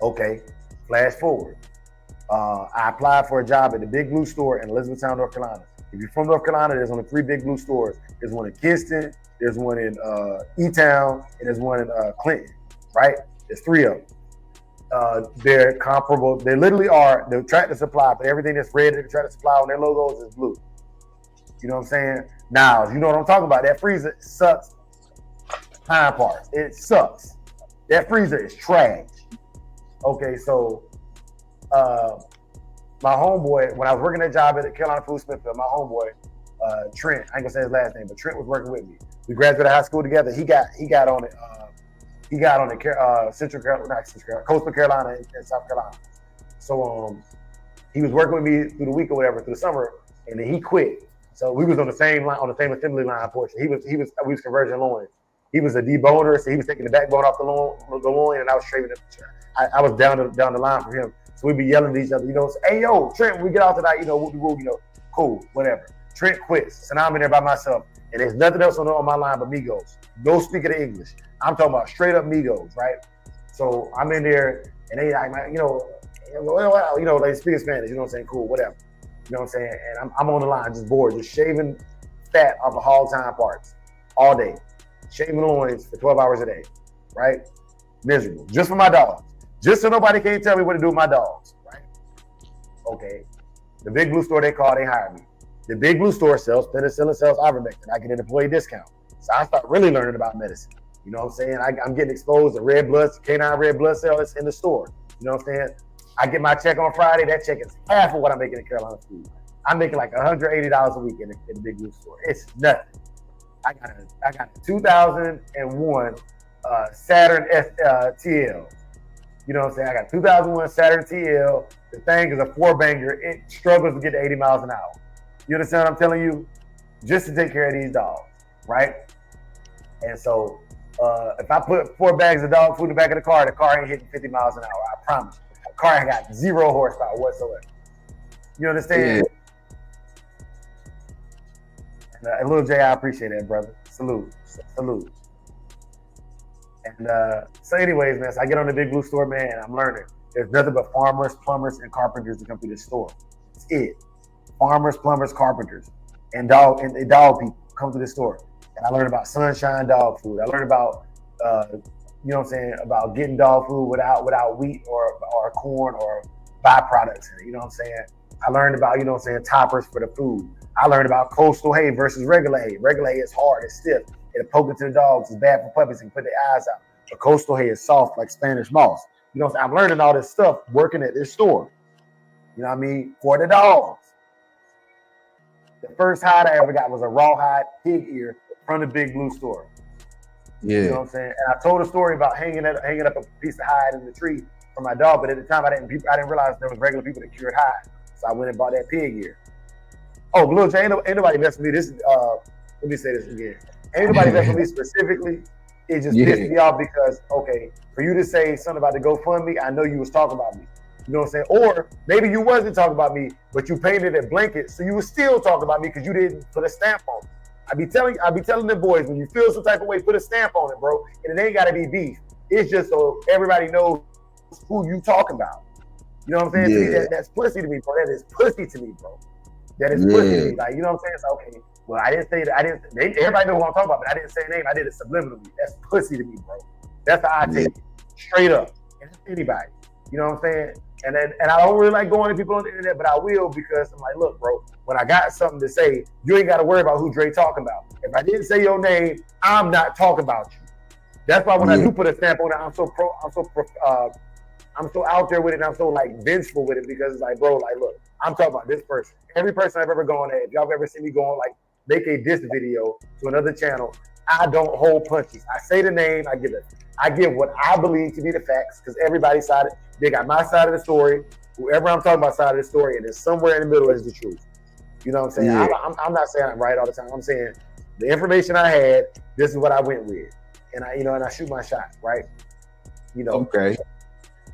Speaker 3: Okay, flash forward. I applied for a job at the Big Blue store in Elizabethtown, North Carolina. If you're from North Carolina, there's only 3 Big Blue stores. There's one in Kinston, there's one in E-Town, and there's one in Clinton, right? There's 3 of them. They're comparable. They literally are. They're Tractor Supply, but everything that's red in the Tractor Supply on their logos is blue. You know what I'm saying? Now, you know what I'm talking about. That freezer sucks hind parts. It sucks. That freezer is trash. Okay, so my homeboy, when I was working that job at the Carolina Food Smithfield, my homeboy, Trent, I ain't gonna say his last name, but Trent was working with me. We graduated high school together. He got on it. He got on the Central Carolina, not Central Carolina, Coastal Carolina and South Carolina. So he was working with me through the week or whatever, through the summer, and then he quit. So we was on the same line, on the same assembly line portion. We was converging loins. He was a deboner, so he was taking the backbone off the loin, and I was shaving it. I was down the line for him. So we'd be yelling at each other, you know, say, hey, yo, Trent, when we get out tonight, you know, whoop, you know, cool, whatever. Trent quits, so now I'm in there by myself, and there's nothing else on my line but Migos. No speaking of English. I'm talking about straight up Migos, right? So I'm in there, and they, you know, they speak Spanish, you know what I'm saying? Cool, whatever. You know what I'm saying? And I'm on the line, just bored, just shaving fat off of hog time parts all day. Shaving loins for 12 hours a day, right? Miserable, just for my dogs. Just so nobody can't tell me what to do with my dogs, right? Okay. The Big Blue store they hired me. The Big Blue store sells penicillin, sells ivermectin. I get an employee discount. So I start really learning about medicine. You know what I'm saying? I'm getting exposed to canine red blood cells in the store. You know what I'm saying? I get my check on Friday. That check is half of what I'm making in Carolina Food. I'm making like $180 a week in the Big Blue store. It's nothing. I got a 2001 Saturn TL. You know what I'm saying? I got 2001 Saturn TL. The thing is a 4-banger. It struggles to get to 80 miles an hour. You understand what I'm telling you? Just to take care of these dogs, right? And so if I put 4 bags of dog food in the back of the car ain't hitting 50 miles an hour. I promise you. The car ain't got 0 horsepower whatsoever. You understand? Yeah. And Lil J, I appreciate that, brother. Salute. And so anyways, man, so I get on the Big Blue store, man, and I'm learning. There's nothing but farmers, plumbers, and carpenters to come through this store. That's it. Farmers, plumbers, carpenters, and dog people come to this store. And I learned about sunshine dog food. I learned about, you know what I'm saying, about getting dog food without wheat or corn or byproducts. You know what I'm saying? I learned about, you know what I'm saying, toppers for the food. I learned about coastal hay versus regular hay. Regular hay is hard, it's stiff. It'll poke into the dogs. It's bad for puppies and put their eyes out. But coastal hay is soft like Spanish moss. You know what I'm saying? I'm learning all this stuff working at this store. You know what I mean? For the dogs. The first hide I ever got was a rawhide pig ear from the Big Blue store.
Speaker 2: Yeah.
Speaker 3: You know what I'm saying? And I told a story about hanging up a piece of hide in the tree for my dog, but at the time I didn't realize there was regular people that cured hide. So I went and bought that pig ear. Oh, Lil J, ain't nobody messing with me. Let me say this again. Ain't nobody messing with me specifically. It just pissed me off because, okay, for you to say something about the GoFundMe, I know you was talking about me. You know what I'm saying? Or maybe you wasn't talking about me, but you painted a blanket, so you was still talking about me because you didn't put a stamp on it. I be telling them boys, when you feel some type of way, put a stamp on it, bro. And it ain't gotta be beef. It's just so everybody knows who you talking about. You know what I'm saying?
Speaker 2: Yeah.
Speaker 3: That's pussy to me, bro. That is pussy to me, bro. That is pussy to me. Like, you know what I'm saying? So, okay. Well, I didn't say that. Everybody know who I'm talking about, but I didn't say a name. I did it subliminally. That's pussy to me, bro. That's how I take it. Straight up. And it's anybody. You know what I'm saying? And I don't really like going to people on the internet, but I will because I'm like, look, bro, when I got something to say, you ain't got to worry about who Dre talking about. If I didn't say your name, I'm not talking about you. That's why when I do put a stamp on it, I'm so I'm so out there with it, and I'm so like vengeful with it because it's like, bro, like, look, I'm talking about this person. Every person I've ever gone at, if y'all have ever seen me go on like make a diss video to another channel, I don't hold punches. I say the name, I give what I believe to be the facts, because everybody's side, they got my side of the story, whoever I'm talking about side of the story, and then somewhere in the middle is the truth. You know what I'm saying?
Speaker 2: Yeah.
Speaker 3: I'm not saying I'm right all the time. I'm saying the information I had, this is what I went with. And I shoot my shot, right? You know.
Speaker 2: Okay.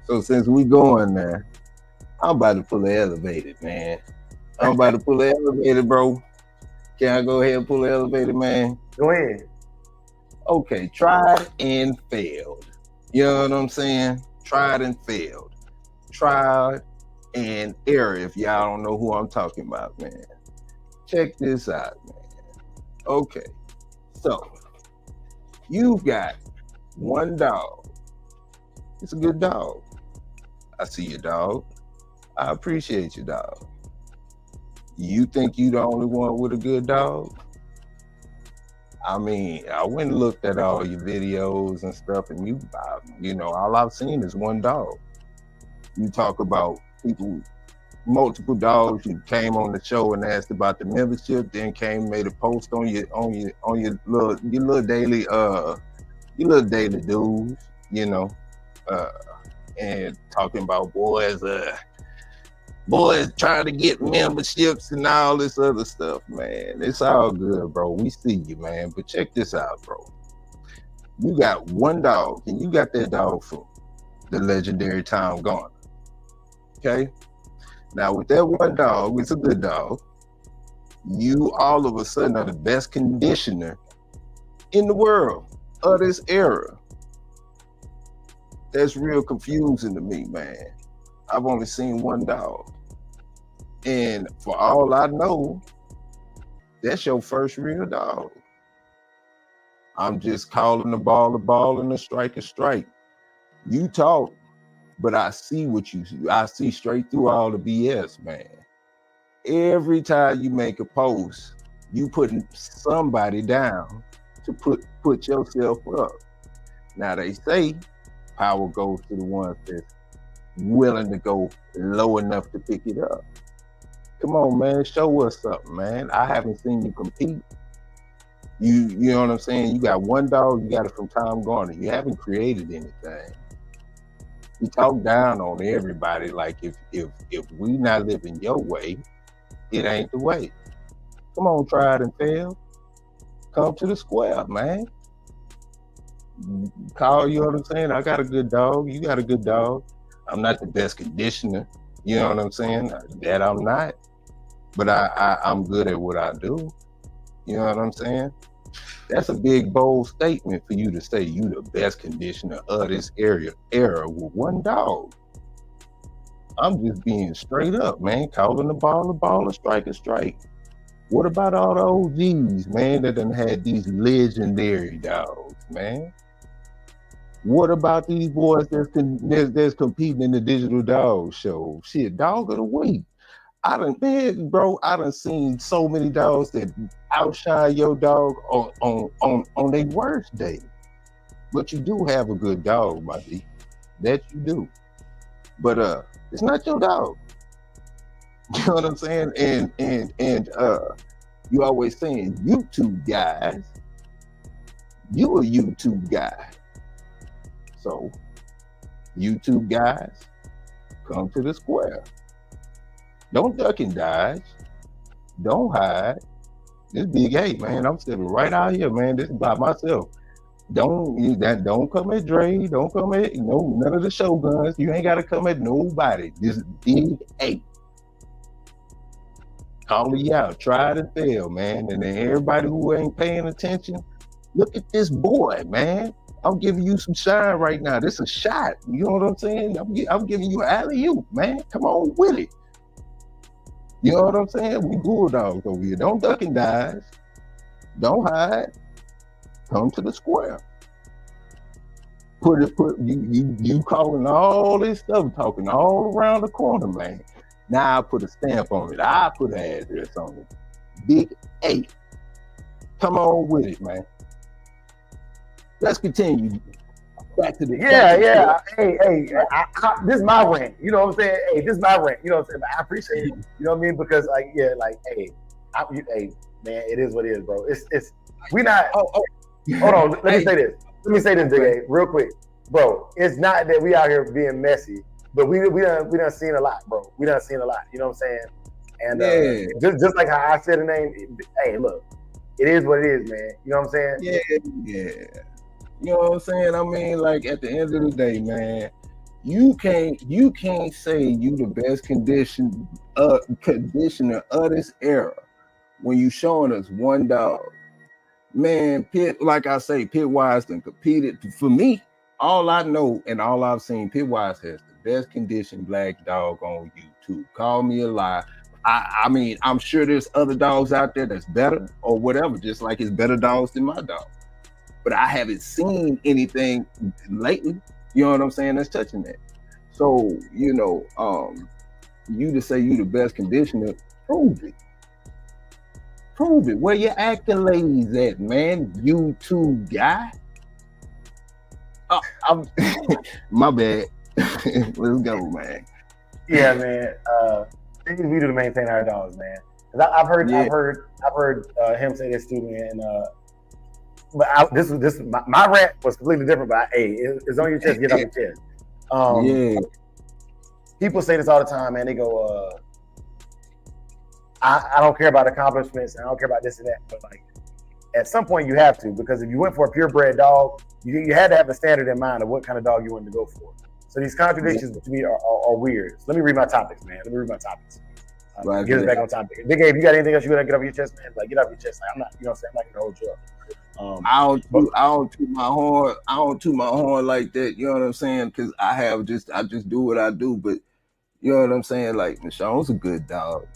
Speaker 2: So since we going there, I'm about to pull the elevator, man. I'm about to pull the elevator, bro. Can I go ahead and pull the elevator, man?
Speaker 3: Go ahead.
Speaker 2: Okay, tried and failed. You know what I'm saying? Tried and failed. Tried and error, if y'all don't know who I'm talking about, man. Check this out, man. Okay, so you've got one dog. It's a good dog. I see your dog. I appreciate your dog. You think you the only one with a good dog? I mean, I went and looked at all your videos and stuff, and you know, all I've seen is one dog. You talk about people, multiple dogs. You came on the show and asked about the membership, then came and made a post on your little daily dues, you know, and talking about boys trying to get memberships and all this other stuff, man. It's all good, bro. We see you, man. But check this out, bro. You got one dog, and you got that dog from the legendary Tom Garner. Okay? Now, with that one dog, it's a good dog. You all of a sudden are the best conditioner in the world of this era. That's real confusing to me, man. I've only seen one dog. And for all I know, that's your first real dog. I'm just calling the ball and the strike a strike. You talk, but I see I see straight through all the BS, man. Every time you make a post, you putting somebody down to put yourself up. Now they say power goes to the ones that's willing to go low enough to pick it up. Come on, man, show us something, man. I haven't seen you compete. You know what I'm saying? You got one dog, you got it from Tom Garner. You haven't created anything. You talk down on everybody like if we not living your way, it ain't the way. Come on, tried and failed. Come to the square, man. Call, you know what I'm saying? I got a good dog. You got a good dog. I'm not the best conditioner. You know what I'm saying? That I'm not. But I'm good at what I do. You know what I'm saying? That's a big, bold statement for you to say you the best conditioner of this era with one dog. I'm just being straight up, man. Calling the ball, a strike. What about all the OGs, man, that done had these legendary dogs, man? What about these boys that's competing in the digital dog show? Shit, dog of the week. I done seen so many dogs that outshine your dog on their worst day. But you do have a good dog, my D. That you do. But it's not your dog. You know what I'm saying? And you always saying YouTube guys. You a YouTube guy. So YouTube guys, come to the square. Don't duck and dodge. Don't hide. This big eight, man. I'm stepping right out here, man. This is by myself. Don't come at Dre. Don't come at none of the Shoguns. You ain't gotta come at nobody. This big eight. Calling you out. Tried and failed, man. And then everybody who ain't paying attention, look at this boy, man. I'm giving you some shine right now. This is a shot. You know what I'm saying? I'm giving you an alley-oop, man. Come on with it. You know what I'm saying? We bulldogs over here. Don't duck and dodge. Don't hide. Come to the square. You calling all this stuff, talking all around the corner, man. Now I put a stamp on it. I put an address on it. Big 8. Come on with it, man. Let's continue. back to the
Speaker 3: Yeah. Hey, this is my rant. You know what I'm saying? Hey, this is my rant. You know what I'm saying? But I appreciate it. You know what I mean? Because hey, man, it is what it is, bro. It's we not. Hold on. Let me say this. Let me say this, Big A, real quick, bro. It's not that we out here being messy, but we done seen a lot, bro. We done seen a lot. You know what I'm saying? And just like how I said the name. Hey, look, it is what it is, man. You know what I'm saying?
Speaker 2: Yeah. You know what I'm saying? I mean, like at the end of the day, man, you can't say you the best conditioner of this era when you showing us one dog. Man, Pitt, like I say, Pittwise done competed. For me, all I know and all I've seen, Pittwise has the best conditioned black dog on YouTube. Call me a lie. I mean, I'm sure there's other dogs out there that's better or whatever, just like it's better dogs than my dog. But I haven't seen anything lately, you know what I'm saying, that's touching that. So, you to say you the best conditioner, prove it. Prove it. Where your accolades at, man? YouTube guy. I'm my bad. Let's go, man.
Speaker 3: Yeah, man. Things we do to maintain our dogs, man. Cause I've heard him say this to me, and but this my rant was completely different. But it's on your chest. Get off your chest. People say this all the time, man. They go, I don't care about accomplishments. I don't care about this and that. But like, at some point, you have to, because if you went for a purebred dog, you had to have a standard in mind of what kind of dog you wanted to go for. So these contradictions to me are weird. So let me read my topics, man. Get us back on topic. Big A, if you got anything else you want to get off your chest, man, like get off your chest. Like, I'm not, you know what I'm saying? I'm not gonna hold you up.
Speaker 2: I don't toot my horn like that. You know what I'm saying? Because I just do what I do. But you know what I'm saying? Like, Michonne's a good dog.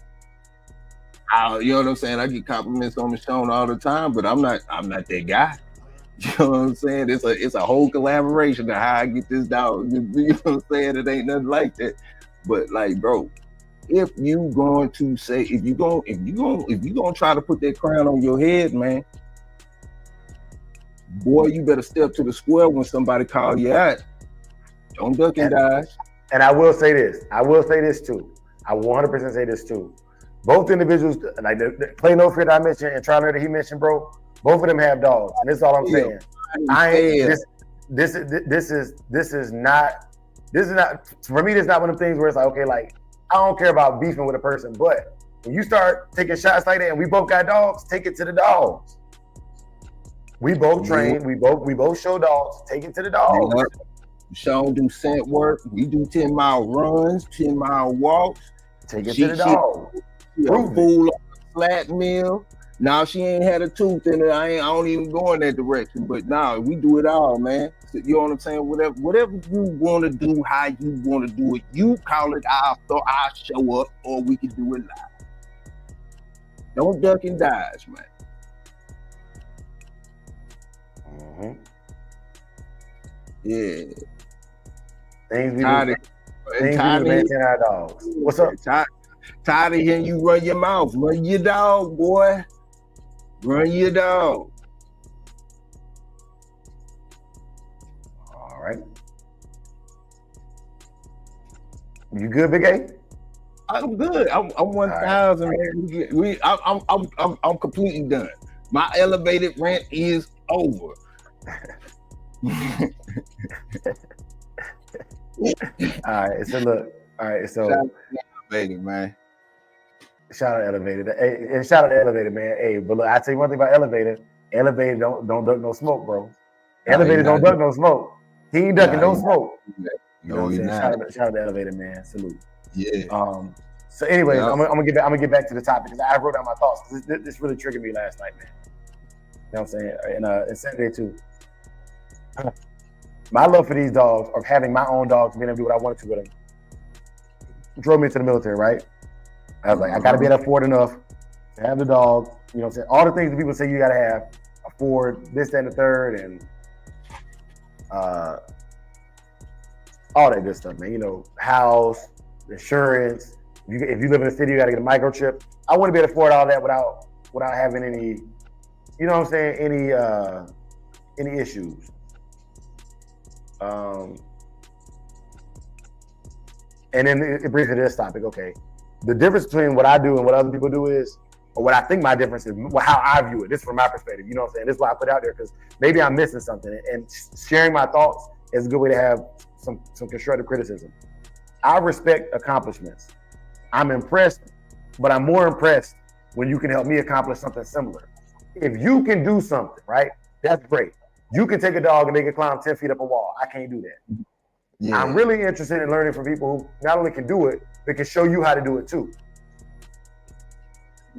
Speaker 2: You know what I'm saying? I get compliments on Michonne all the time, but I'm not that guy. You know what I'm saying? It's a whole collaboration of how I get this dog. You know what I'm saying? It ain't nothing like that. But like, bro, if you gonna try to put that crown on your head, man, boy, you better step to the square when somebody call you out. Don't duck and dodge.
Speaker 3: And I will say this. I will say I 100% say this too. Both individuals, like the Play No Fear that I mentioned and Trial that he mentioned, bro, both of them have dogs. And this is all I'm saying. This is not, for me, this is not one of the things where it's like, okay, like, I don't care about beefing with a person, but when you start taking shots like that and we both got dogs, take it to the dogs. We both train, we both show dogs, take it to the dogs.
Speaker 2: Yeah. Sean do scent work, we do 10-mile runs, 10-mile walks.
Speaker 3: Take it to the dog.
Speaker 2: She a fool on a flat meal. Now she ain't had a tooth in it. I don't even go in that direction. But now we do it all, man. So, you know what I'm saying? Whatever you want to do, how you want to do it, you call it I'll show up, or we can do it live. Don't duck and dodge, man.
Speaker 3: Mm-hmm.
Speaker 2: Yeah.
Speaker 3: Things we do to maintain our dogs. What's up?
Speaker 2: Tired of hearing you run your mouth. Run your dog, boy. Run your dog.
Speaker 3: All right. You good, Big A?
Speaker 2: I'm good. I'm 1,000. Right. I'm completely done. My elevated rant is over.
Speaker 3: All right. So look. All right. So.
Speaker 2: Shout out Elevated, man.
Speaker 3: Shout out Elevated. Hey, and shout out Elevated, man. Hey, but look, I tell you one thing about Elevated. Elevated don't duck no smoke, bro. Elevated don't duck no smoke. He ain't ducking no smoke. You know what I'm saying? Shout out to Elevated, man. Salute.
Speaker 2: Yeah.
Speaker 3: So anyways, I'm gonna get back to the topic because I wrote down my thoughts. This really triggered me last night, man. You know what I'm saying? And Saturday too. My love for these dogs, of having my own dogs, being able to do what I wanted to with them, drove me into the military, right? I was like, I gotta be able to afford enough to have the dog. You know what I'm saying? All the things that people say you gotta have, afford this, that, and the third, and all that good stuff, man. You know, house, insurance. If you live in a city, you gotta get a microchip. I want to be able to afford all that without having any, you know what I'm saying, any issues. And then it brings me to this topic. Okay, the difference between what I do and what other people do is, or what I think my difference is, how I view it. This is from my perspective. You know what I'm saying? This is why I put it out there, because maybe I'm missing something. And sharing my thoughts is a good way to have some constructive criticism. I respect accomplishments. I'm impressed, but I'm more impressed when you can help me accomplish something similar. If you can do something, right, that's great. You can take a dog and make it climb 10 feet up a wall. I can't do that. Yeah. I'm really interested in learning from people who not only can do it, but can show you how to do it too.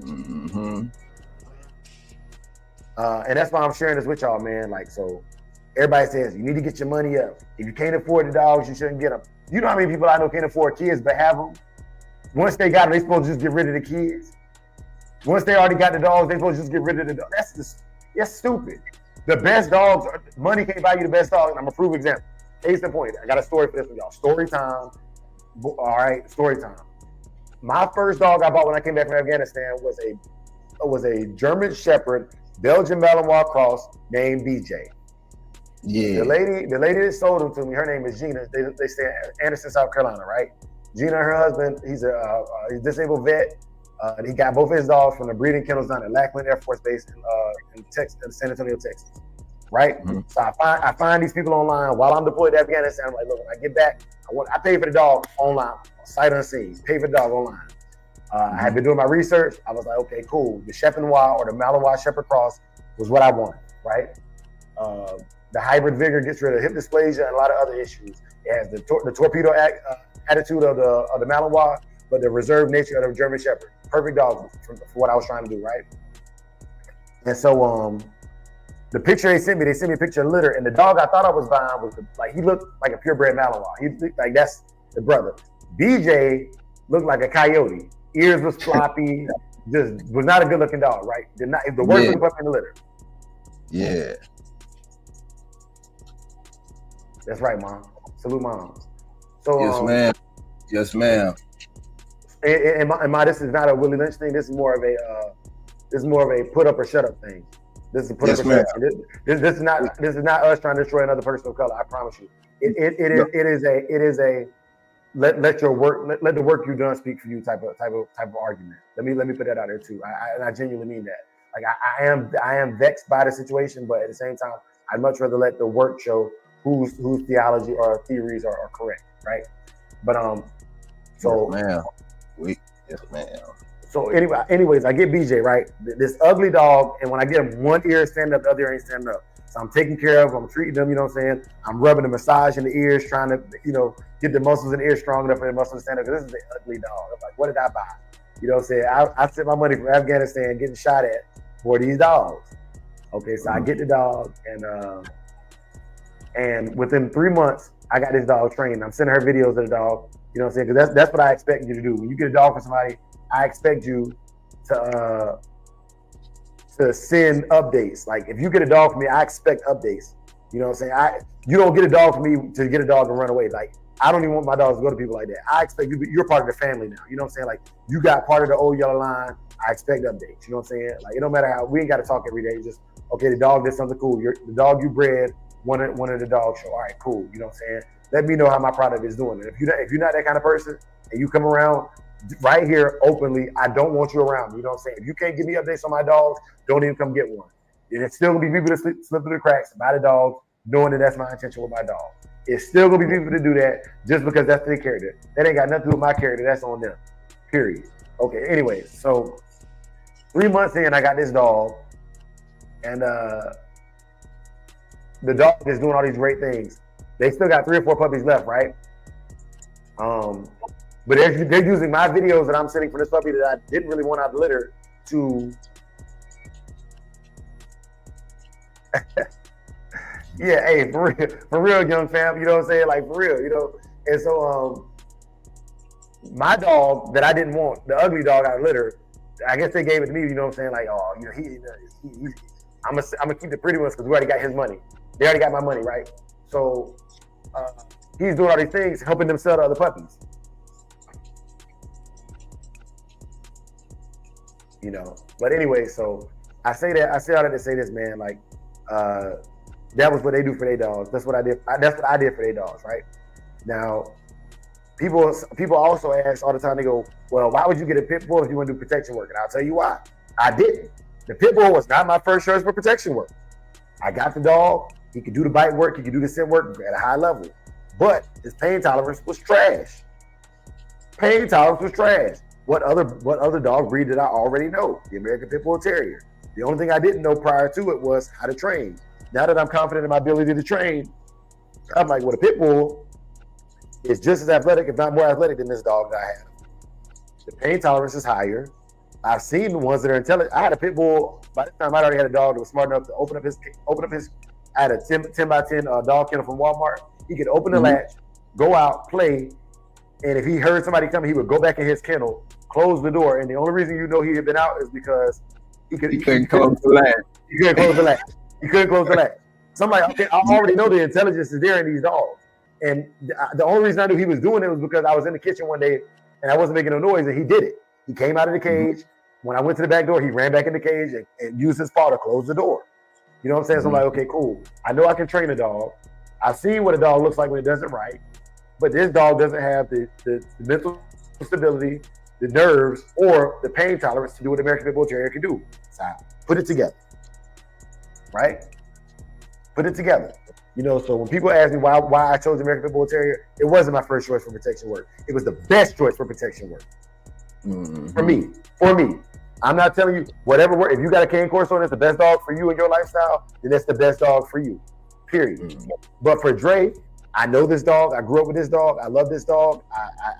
Speaker 2: Mm-hmm.
Speaker 3: And that's why I'm sharing this with y'all, man. Like, so everybody says you need to get your money up. If you can't afford the dogs, you shouldn't get them. You know how many people I know can't afford kids but have them? Once they got them, they supposed to just get rid of the kids. Once they already got the dogs, they supposed to just get rid of the dogs. That's stupid. The best dogs, money can't buy you the best dog. And I'm a proof example. Case in point, I got a story for this one, y'all. Story time. All right, story time. My first dog I bought when I came back from Afghanistan was a German Shepherd, Belgian Malinois cross named BJ.
Speaker 2: Yeah.
Speaker 3: The lady that sold him to me, her name is Gina. They stay in Anderson, South Carolina, right? Gina and her husband, he's a disabled vet. He got both of his dogs from the breeding kennels down at Lackland Air Force Base in San Antonio, Texas. Right? Mm-hmm. So I find these people online while I'm deployed to Afghanistan. I'm like, look, when I get back, I pay for the dog online, sight unseen, pay for the dog online. I had been doing my research. I was like, okay, cool. The Shepherd Noir or the Malinois Shepherd Cross was what I wanted, right? The hybrid vigor gets rid of hip dysplasia and a lot of other issues. It has the torpedo attitude of the Malinois, but the reserved nature of the German Shepherd. Perfect dog for what I was trying to do, right? And so the picture they sent me a picture of litter, and the dog I thought I was buying was he looked like a purebred Malinois. He looked like that's the brother. BJ looked like a coyote. Ears was floppy, just was not a good looking dog, right? The worst looking puppy in the litter.
Speaker 2: Yeah.
Speaker 3: That's right, Mom. Salute, Mom. So
Speaker 2: yes, ma'am. Yes, ma'am.
Speaker 3: And this is not a Willie Lynch thing. This is more of a put up or shut up thing. This is a put up or shut up. This is not us trying to destroy another person of color. I promise you. It is a let the work you've done speak for you type of argument. Let me put that out there too. I genuinely mean that. Like I am vexed by the situation, but at the same time, I'd much rather let the work show whose theology or theories are correct, right? But so
Speaker 2: yes, ma'am.
Speaker 3: So anyways, I get BJ, right? This ugly dog, and when I get him, one ear is standing up, the other ear ain't standing up. So I'm taking care of him, I'm treating them, you know what I'm saying? I'm rubbing the massage in the ears, trying to, get the muscles in the ear strong enough for the muscles to stand up. Because this is an ugly dog. I'm like, what did I buy? You know what I'm saying? I sent my money from Afghanistan getting shot at for these dogs. Okay, so I get the dog, and within 3 months, I got this dog trained. I'm sending her videos of the dog, you know what I'm saying? Because that's what I expect you to do. When you get a dog from somebody, I expect you to send updates. Like if you get a dog from me, I expect updates. You know what I'm saying? You don't get a dog from me to get a dog and run away. Like I don't even want my dogs to go to people like that. I expect you're part of the family now. You know what I'm saying? Like you got part of the old yellow line. I expect updates. You know what I'm saying? Like it don't matter how, we ain't got to talk every day. It's just okay. The dog did something cool. The dog you bred won at the dog show. All right, cool. You know what I'm saying? Let me know how my product is doing. And if you're not that kind of person and you come around right here openly, I don't want you around. You know what I'm saying? If you can't give me updates on my dogs, don't even come get one. And it's still gonna be people that slip through the cracks by the dog, knowing that that's my intention with my dog. It's still gonna be people that do that just because that's their character. That ain't got nothing to do with my character. That's on them. Period. Okay. Anyways, so 3 months in, I got this dog, and the dog is doing all these great things. They still got 3 or 4 puppies left, right? But they're using my videos that I'm sending for this puppy that I didn't really want out of the litter to yeah, hey, for real, young fam, you know what I'm saying? Like for real, And so my dog that I didn't want, the ugly dog out of litter, I guess they gave it to me, you know what I'm saying? Like, oh, I'm gonna keep the pretty ones because we already got his money. They already got my money, right? So he's doing all these things, helping them sell to other puppies. But anyway, so I say all that to say this, man. Like, That was what they do for their dogs. That's what I did. That's what I did for their dogs, right? Now, people also ask all the time, they go, well, why would you get a pit bull if you want to do protection work? And I'll tell you why. I didn't. The pit bull was not my first choice for protection work. I got the dog. He could do the bite work. He could do the scent work at a high level. But his pain tolerance was trash. Pain tolerance was trash. What other dog breed did I already know? The American Pit Bull Terrier. The only thing I didn't know prior to it was how to train. Now that I'm confident in my ability to train, I'm like, well, a pit bull is just as athletic, if not more athletic than this dog that I have. The pain tolerance is higher. I've seen the ones that are intelligent. I had a pit bull, by the time I already had a dog that was smart enough to open up his, I had a 10 by 10 dog kennel from Walmart. He could open the latch, go out, play, and if he heard somebody coming, he would go back in his kennel, close the door, and the only reason you know he had been out is because he couldn't close the latch. He couldn't close the latch. He couldn't close the latch. So I'm like, okay, I already know the intelligence is there in these dogs. And the only reason I knew he was doing it was because I was in the kitchen one day and I wasn't making no noise, and he did it. He came out of the cage. When I went to the back door, he ran back in the cage and used his paw to close the door. You know what I'm saying? So I'm like, okay, cool. I know I can train a dog. I've seen what a dog looks like when it does it right. But this dog doesn't have the mental stability, the nerves, or the pain tolerance to do what the American Pit Bull Terrier can do. So I put it together, right? Put it together. You know, so when people ask me why I chose the American Pit Bull Terrier, it wasn't my first choice for protection work. It was the best choice for protection work. For me. I'm not telling you whatever work. If you got a cane corso and it's the best dog for you and your lifestyle, then that's the best dog for you. Period. But for Dre, I know this dog. I grew up with this dog. I love this dog.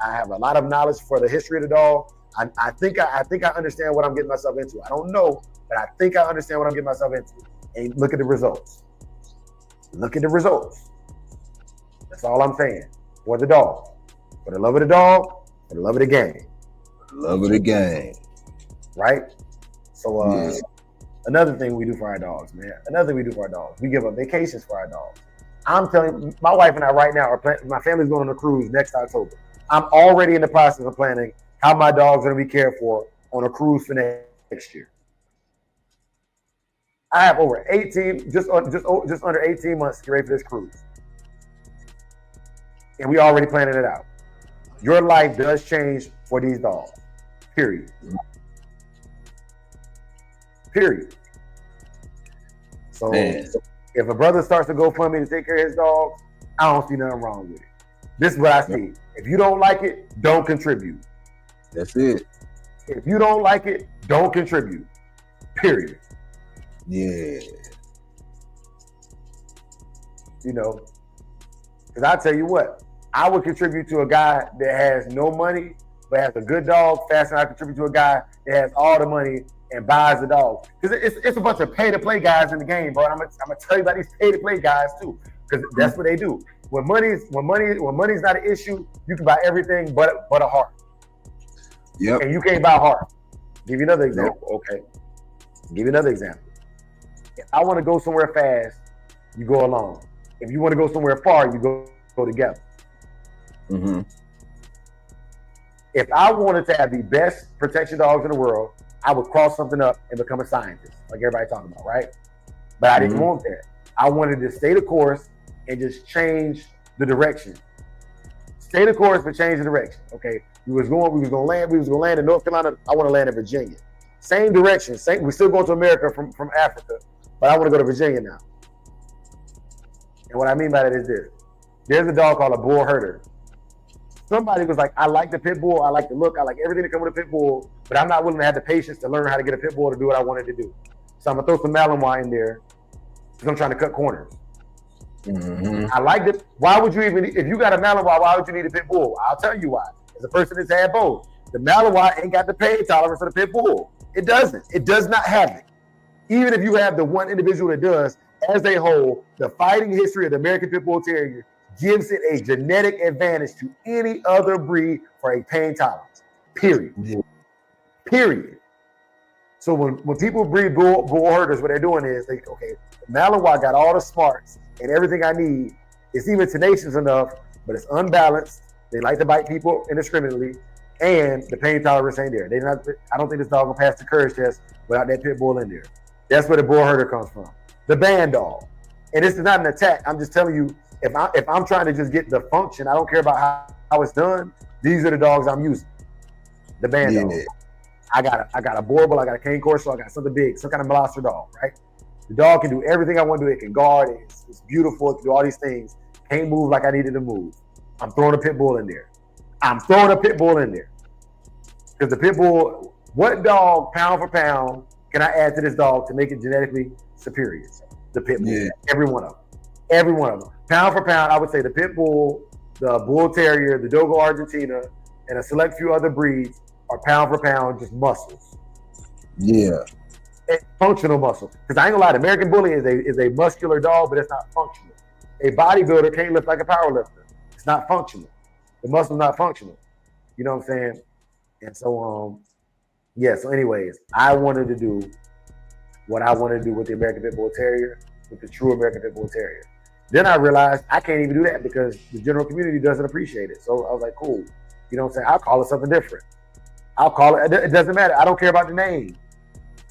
Speaker 3: I have a lot of knowledge for the history of the dog. I think I understand what I'm getting myself into. I don't know, but I think I understand what I'm getting myself into. And look at the results. Look at the results. That's all I'm saying. For the dog. For the love of the dog, for the love of the game.
Speaker 2: Love of the game.
Speaker 3: Right? So another thing we do for our dogs, man. We give up vacations for our dogs. I'm telling you, my wife and I right now my family's going on a cruise next October. I'm already in the process of planning how my dog's going to be cared for on a cruise for next year. I have over 18, just under 18 months to get ready for this cruise. And we already planning it out. Your life does change for these dogs. Period. So if a brother starts to go for me to take care of his dogs, I don't see nothing wrong with it. This is what I see. If you don't like it, don't contribute.
Speaker 2: That's it.
Speaker 3: If you don't like it, don't contribute. Period.
Speaker 2: Yeah.
Speaker 3: You know, because I tell you what, I would contribute to a guy that has no money but has a good dog faster than I contribute to a guy that has all the money and buys the dog. Because it's a bunch of pay-to-play guys in the game, bro. I'm gonna tell you about these pay-to-play guys too, because that's what they do. When money's not an issue, you can buy everything but a heart.
Speaker 2: Yep.
Speaker 3: And you can't buy a heart. Give you another example. Nope. Okay. Give you another example. If I want to go somewhere fast, you go alone. If you want to go somewhere far, you go together. If I wanted to have the best protection dogs in the world, I would cross something up and become a scientist, like everybody talking about, right? But I didn't want that. I wanted to stay the course and just change the direction. Stay the course, but change the direction. Okay, we was gonna land in North Carolina. I want to land in Virginia. Same direction. We're still going to America from Africa, but I want to go to Virginia now. And what I mean by that is this: there's a dog called a bull herder. Somebody was like, I like the pit bull, I like the look, I like everything that comes with a pit bull, but I'm not willing to have the patience to learn how to get a pit bull to do what I wanted to do. So I'm gonna throw some Malinois in there because I'm trying to cut corners. I like it. Why would you even, if you got a Malinois, why would you need a pit bull? I'll tell you why. As a person that's had both, the Malinois ain't got the pain tolerance of the pit bull. It doesn't. It does not have it. Even if you have the one individual that does, as a whole, the fighting history of the American Pit Bull Terrier gives it a genetic advantage to any other breed for a pain tolerance. Period. Period. So when people breed bull herders, what they're doing is the Malinois got all the smarts and everything I need. It's even tenacious enough, but it's unbalanced. They like to bite people indiscriminately, and the pain tolerance ain't there. I don't think this dog will pass the courage test without that pit bull in there. That's where the bull herder comes from. The band dog. And this is not an attack. I'm just telling you, if I'm trying to just get the function, I don't care about how it's done. These are the dogs I'm using. The band dog. I got a Borbal, I got a Cane Corso, I got something big, some kind of Molosser dog, right? The dog can do everything I want to do. It can guard, it's beautiful, it can do all these things. Can't move like I needed to move. I'm throwing a pit bull in there. Because the pit bull, what dog, pound for pound, can I add to this dog to make it genetically superior? The pit bull. Yeah. Every one of them. Pound for pound, I would say the pit bull, the bull terrier, the Dogo Argentina, and a select few other breeds are pound for pound just muscles.
Speaker 2: Yeah.
Speaker 3: Functional muscle. Because I ain't gonna lie, the American Bully is a muscular dog, but it's not functional. A bodybuilder can't lift like a power lifter. It's not functional. The muscle's not functional. You know what I'm saying? And so, so anyways, I wanted to do what I wanted to do with the American Pit Bull Terrier, with the true American Pit Bull Terrier. Then I realized I can't even do that because the general community doesn't appreciate it. So I was like, cool. You know what I'm saying? I'll call it something different. I'll call it, it doesn't matter. I don't care about the name.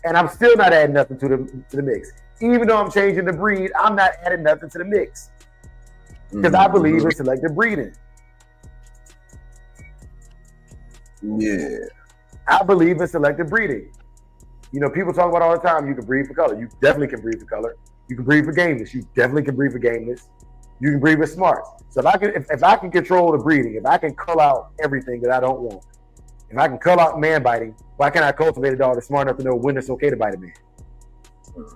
Speaker 3: And I'm still not adding nothing to the mix. Even though I'm changing the breed, I'm not adding nothing to the mix. Because I believe in selective breeding.
Speaker 2: Yeah.
Speaker 3: I believe in selective breeding. You know, people talk about all the time, you can breed for color. You definitely can breed for color. You can breed for gameness. You definitely can breed for gameness. You can breed with smarts. So if I can control the breeding, if I can cull out everything that I don't want, if I can cull out man biting, why can't I cultivate a dog that's smart enough to know when it's okay to bite a man?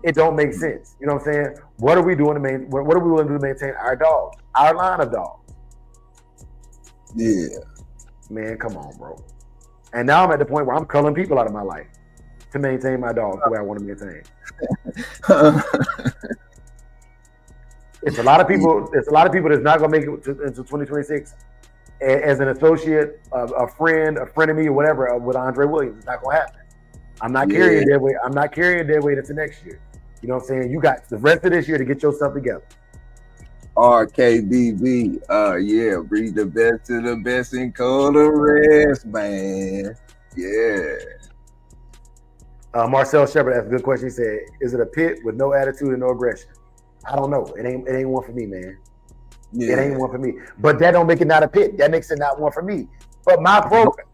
Speaker 3: It don't make sense. You know what I'm saying? What are we doing what are we willing to do to maintain our dogs, our line of dogs?
Speaker 2: Yeah.
Speaker 3: Man, come on, bro. And now I'm at the point where I'm culling people out of my life to maintain my dog the way I want to maintain. It's a lot of people that's not gonna make it into 2026 as an associate, a friend of me, or whatever, with Andre Williams. It's not gonna happen. I'm not carrying dead weight. I'm not carrying dead weight into next year. You know what I'm saying? You got the rest of this year to get yourself together.
Speaker 2: RKBB, breed the best of the best in color rest, man. Yeah.
Speaker 3: Marcel Shepard asked a good question. He said, "Is it a pit with no attitude and no aggression?" I don't know. It ain't one for me, man. Yeah. It ain't one for me. But that don't make it not a pit. That makes it not one for me. But my program,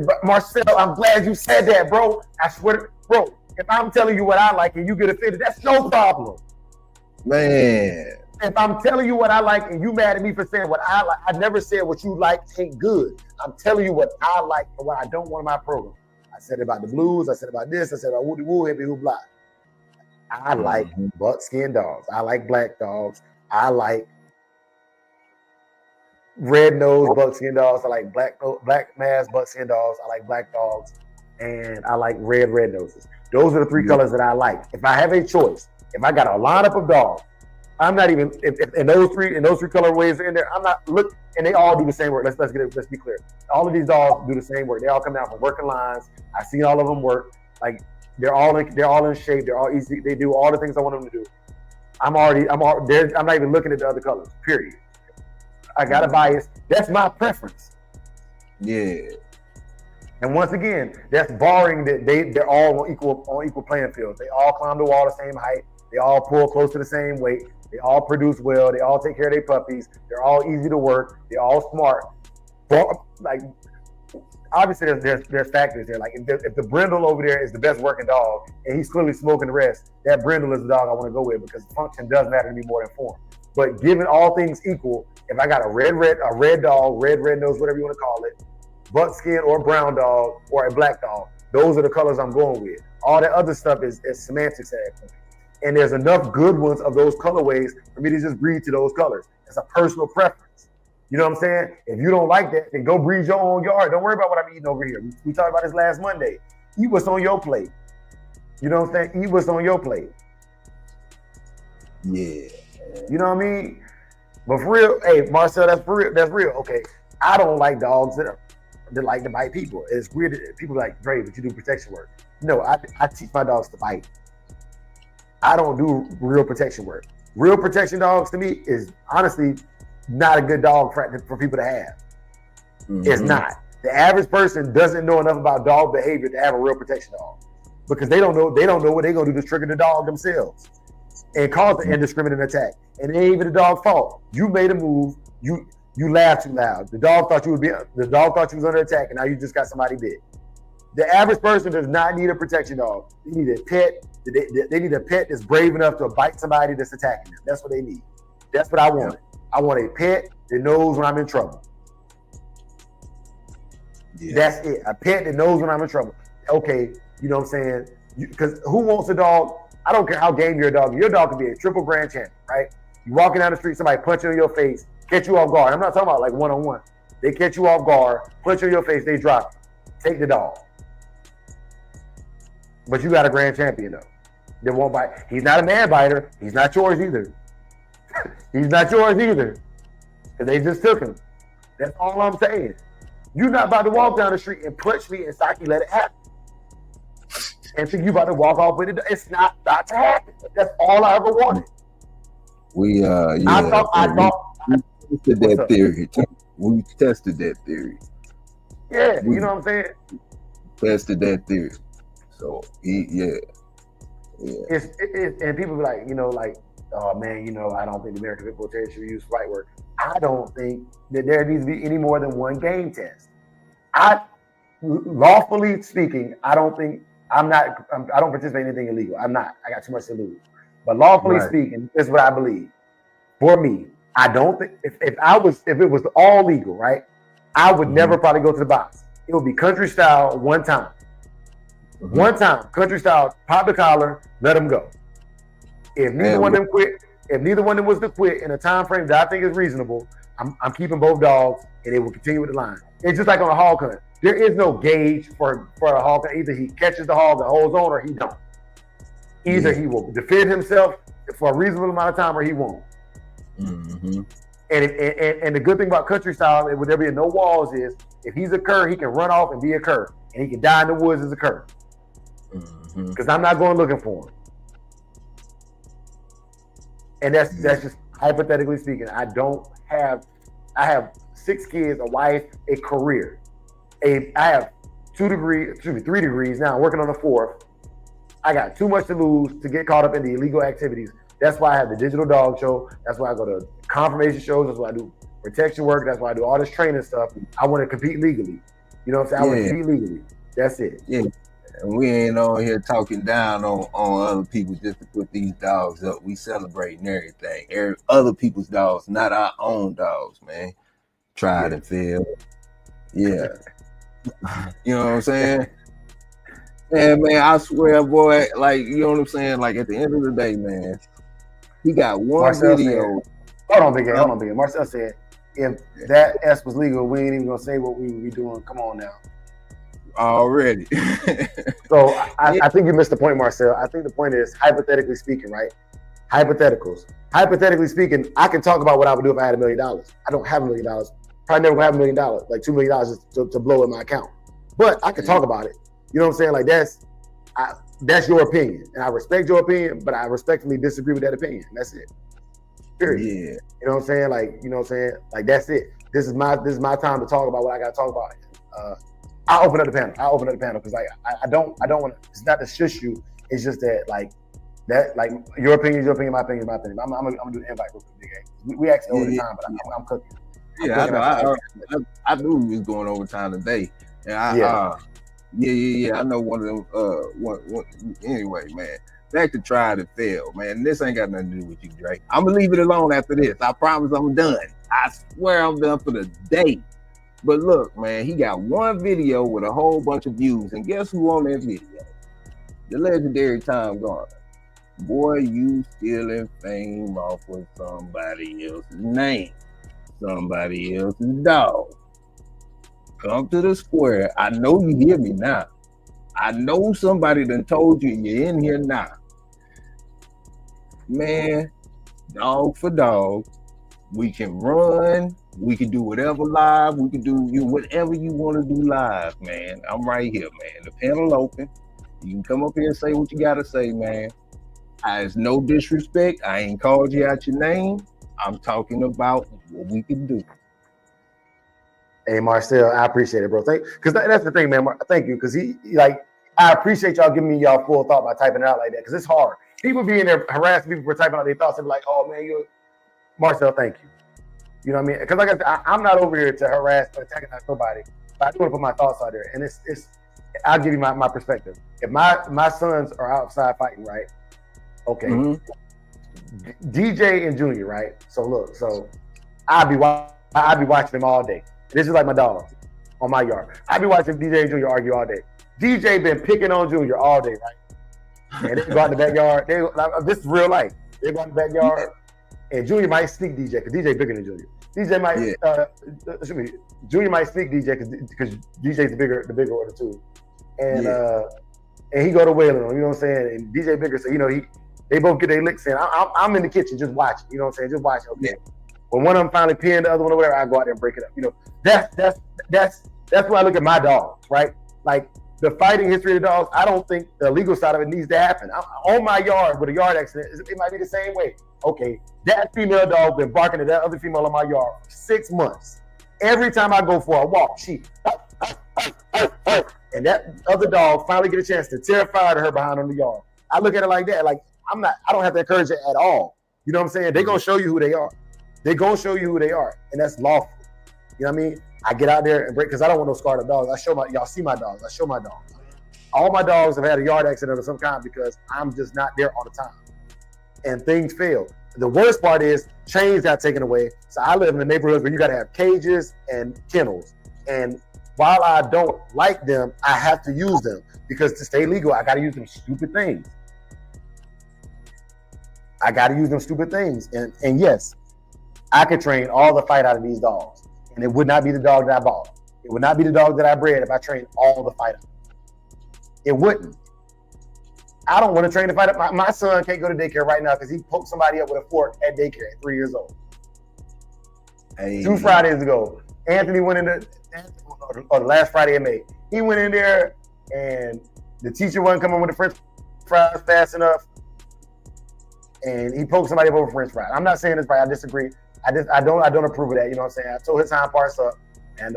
Speaker 3: but Marcel, I'm glad you said that, bro. I swear, bro. If I'm telling you what I like and you get offended, that's no problem,
Speaker 2: man.
Speaker 3: If I'm telling you what I like and you mad at me for saying what I like, I never said what you like ain't good. I'm telling you what I like and what I don't want in my program. I said about the blues. I said about this. I said about woody woo, hippie who blah. I like buckskin dogs. I like black dogs. I like red-nosed buckskin dogs. I like black mask buckskin dogs. I like black dogs. And I like red noses. Those are the three colors that I like. If I have a choice, if I got a lineup of dogs, I'm not even if those three colorways are in there. I'm not and they all do the same work. Let's be clear. All of these dogs do the same work. They all come down from working lines. I've seen all of them work. Like they're all in shape. They're all easy. They do all the things I want them to do. I'm not even looking at the other colors. Period. I got a bias. That's my preference.
Speaker 2: Yeah.
Speaker 3: And once again, that's barring that they're all on equal playing field. They all climb the wall the same height. They all pull close to the same weight. They all produce well. They all take care of their puppies. They're all easy to work. They're all smart. Like, obviously, there's factors there. Like, if the brindle over there is the best working dog and he's clearly smoking the rest, that brindle is the dog I want to go with because function does matter to me more than form. But given all things equal, if I got a red dog, red nose, whatever you want to call it, buckskin or brown dog or a black dog, those are the colors I'm going with. All that other stuff is semantics at that point. And there's enough good ones of those colorways for me to just breed to those colors. It's a personal preference. You know what I'm saying? If you don't like that, then go breed your own yard. Don't worry about what I'm eating over here. We talked about this last Monday. Eat what's on your plate. You know what I'm saying? Eat what's on your plate.
Speaker 2: Yeah.
Speaker 3: You know what I mean? But for real, hey, Marcel, that's for real. That's real. Okay. I don't like dogs that like to bite people. It's weird that people are like, Dre, but you do protection work. No, I teach my dogs to bite. I don't do real protection work. Real protection dogs to me is honestly not a good dog for people to have. Mm-hmm. It's not. The average person doesn't know enough about dog behavior to have a real protection dog because they don't know what they're gonna do to trigger the dog themselves. and caused an indiscriminate attack. And it ain't even the dog's fault. You made a move. You laughed too loud. The dog thought you was under attack, and now you just got somebody dead. The average person does not need a protection dog. They need a pet. They need a pet that's brave enough to bite somebody that's attacking them. That's what they need. That's what I want. I want a pet that knows when I'm in trouble. Yeah. That's it. A pet that knows when I'm in trouble. Okay, you know what I'm saying? Because who wants a dog? I don't care how game your dog is. Your dog can be a triple grand champion, right? You walking down the street, somebody punch you in your face, catch you off guard. I'm not talking about like one-on-one. They catch you off guard, punch you in your face, they drop you. Take the dog. But you got a grand champion though. That won't bite. He's not a man biter. He's not yours either. He's not yours either. Because they just took him. That's all I'm saying. You're not about to walk down the street and punch me and Saki let it happen. And think you about to walk off with it. It's not to happen. That's all I ever wanted.
Speaker 2: We tested that theory. We tested that theory.
Speaker 3: Yeah, you know what I'm saying?
Speaker 2: Tested that theory. So yeah.
Speaker 3: It's and people be like, oh man, I don't think the American Football Terrier should use fight work. I don't think that there needs to be any more than one game test. Lawfully speaking, I don't participate in anything illegal. I'm not. I got too much to lose. But lawfully speaking, this is what I believe. For me, I don't think if it was all legal, right? I would never probably go to the box. It would be country style one time. One time, country style, pop the collar, let them go. If neither one of them quit, if neither one of them was to quit in a time frame that I think is reasonable, I'm keeping both dogs, and they will continue with the line. It's just like on a hog hunt. There is no gauge for a hog hunt. Either he catches the hog and holds on, or he don't. Either he will defend himself for a reasonable amount of time, or he won't. Mm-hmm. And the good thing about country style, with there being no walls, is if he's a cur, he can run off and be a cur, and he can die in the woods as a cur. Because I'm not going looking for him. And that's just hypothetically speaking. I have 6 kids, a wife, a career. I have 3 degrees now. I'm working on the 4th. I got too much to lose to get caught up in the illegal activities. That's why I have the digital dog show. That's why I go to confirmation shows. That's why I do protection work. That's why I do all this training stuff. I want to compete legally. You know what I'm saying? I want to compete legally. That's it.
Speaker 2: Yeah. And we ain't on here talking down on other people just to put these dogs up. We celebrating everything. Other people's dogs, not our own dogs, man. Tried and failed. Yeah. You know what I'm saying? Yeah, man, I swear, boy, like, you know what I'm saying? Like, at the end of the day, man, he got one
Speaker 3: Marcel
Speaker 2: video.
Speaker 3: Hold on, Big A. Marcel said, if that S was legal, we ain't even going to say what we would be doing. Come on now.
Speaker 2: Already.
Speaker 3: So I think you missed the point, Marcel. I think the point is, hypothetically speaking, right? Hypotheticals. Hypothetically speaking, I can talk about what I would do if I had $1 million. I don't have $1 million. Probably never have $1 million. Like $2 million to blow in my account. But I can talk about it. You know what I'm saying? Like that's your opinion, and I respect your opinion, but I respectfully disagree with that opinion. That's it. Period. Yeah. You know what I'm saying? Like, you know what I'm saying? Like, that's it. This is my time to talk about what I got to talk about. I'll open up the panel because like I don't want to. It's not to shush you. It's just that like your opinion is your opinion, my opinion is my opinion. I'm gonna do the invite real quick, Big A. We actually over the time, but I'm cooking.
Speaker 2: I knew we was going over time today, and I know one of them. Anyway, man, back to try to fail, man. This ain't got nothing to do with you, Drake. I'm gonna leave it alone after this. I promise I'm done. I swear I'm done for the day. But look, man, he got one video with a whole bunch of views, and guess who on that video? The legendary Tom Garner. Boy, you stealing fame off of somebody else's name, somebody else's dog. Come to the square. I know you hear me now. I know somebody done told you you're in here now. Man, dog for dog, we can run. We can do whatever live. We can do whatever you want to do live, man. I'm right here, man. The panel open. You can come up here and say what you got to say, man. It's no disrespect. I ain't called you out your name. I'm talking about what we can do.
Speaker 3: Hey, Marcel, I appreciate it, bro. Because that's the thing, man. Thank you. Because I appreciate y'all giving me y'all full thought by typing it out like that. Because it's hard. people be in there harassing people for typing out their thoughts and be like, oh man, you're Marcel, thank you. You know what I mean? Because like I said, I'm not over here to harass or antagonize nobody, but I do want to put my thoughts out there. And it's I'll give you my perspective. If my sons are outside fighting, right? Okay. DJ and Junior, right? So look, I'll be watching them all day. This is like my dog on my yard. I'll be watching DJ and Junior argue all day. DJ been picking on Junior all day, right? And they go out in the backyard. This is real life. They go out in the backyard, and Junior might sneak DJ because DJ bigger than Junior. DJ might, Junior might sneak DJ because DJ's the bigger of the two, and he go to wailing on. You know what I'm saying? And DJ bigger, so they both get their licks in. I'm in the kitchen just watching. You know what I'm saying? Just watching. Okay. Yeah. When one of them finally pinned the other one or whatever, I go out there and break it up. That's why I look at my dogs, right? Like the fighting history of the dogs, I don't think the legal side of it needs to happen. On my yard with a yard accident, it might be the same way. Okay, that female dog been barking at that other female in my yard for 6 months. Every time I go for a walk, she and that other dog finally get a chance to terrify her behind on the yard. I look at it like that. Like I don't have to encourage it at all. You know what I'm saying? They're gonna show you who they are. They're gonna show you who they are, and that's lawful. You know what I mean? I get out there and break because I don't want no scarred up dogs. Y'all see my dogs. I show my dogs. All my dogs have had a yard accident of some kind because I'm just not there all the time. And things fail. The worst part is chains got taken away. So I live in a neighborhood where you got to have cages and kennels. And while I don't like them, I have to use them because to stay legal, I got to use them stupid things. And yes, I could train all the fight out of these dogs. And it would not be the dog that I bought. It would not be the dog that I bred if I trained all the fight out. It wouldn't. I don't want to train the fight up. My son can't go to daycare right now because he poked somebody up with a fork at daycare at 3 years old. Hey. 2 Fridays ago, Anthony went in or the last Friday in May. He went in there and the teacher wasn't coming with the French fries fast enough. And he poked somebody up over French fries. I'm not saying this right. I disagree. I don't approve of that. You know what I'm saying? I tore his hind parts up. And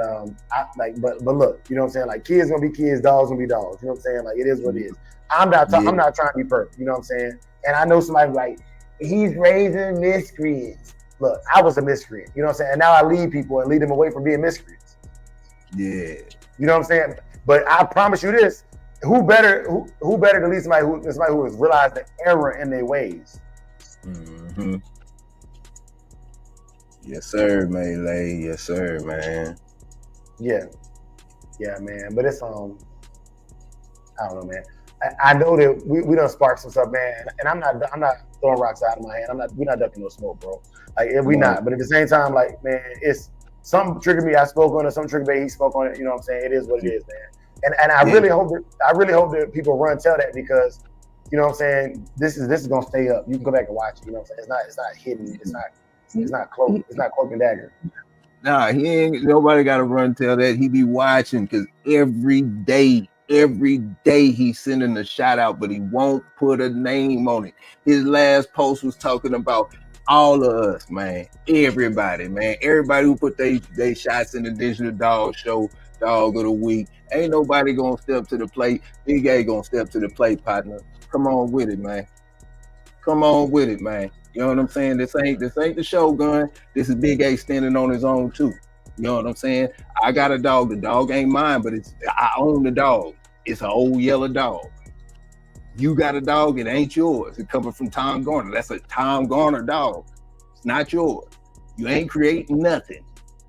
Speaker 3: but look, you know what I'm saying? Like kids gonna be kids, dogs gonna be dogs. You know what I'm saying? Like it is what it is. I'm not trying to be perfect. You know what I'm saying? And I know somebody like he's raising miscreants. Look, I was a miscreant. You know what I'm saying? And now I lead people and lead them away from being miscreants. Yeah. You know what I'm saying? But I promise you this: who better to lead somebody who has realized the error in their ways?
Speaker 2: Mm-hmm. Yes, sir, Melee. Yes, sir, man.
Speaker 3: Yeah, man. But it's I don't know, man. I know that we done sparked some stuff, man. And I'm not throwing rocks out of my hand. We're not ducking no smoke, bro. Like we not. But at the same time, like man, it's something triggered me. I spoke on it. Some triggered me. He spoke on it. You know what I'm saying? It is what it is, man. And I really hope that people run tell that because you know what I'm saying. This is gonna stay up. You can go back and watch it. You know what I'm saying? It's not hidden. It's not cloak. It's not cloak and dagger.
Speaker 2: Nah, he ain't. Nobody got to run tell that. He be watching because every day he's sending a shout out, but he won't put a name on it. His last post was talking about all of us, man. Everybody who put they shots in the digital dog show, dog of the week. Ain't nobody gonna step to the plate. Big A gonna step to the plate, partner. Come on with it, man. You know what I'm saying? This ain't the Shogun. This is Big A standing on his own too. You know what I'm saying? I got a dog. The dog ain't mine, but I own the dog. It's an old yellow dog. You got a dog, it ain't yours. It's coming from Tom Garner. That's a Tom Garner dog. It's not yours. You ain't creating nothing.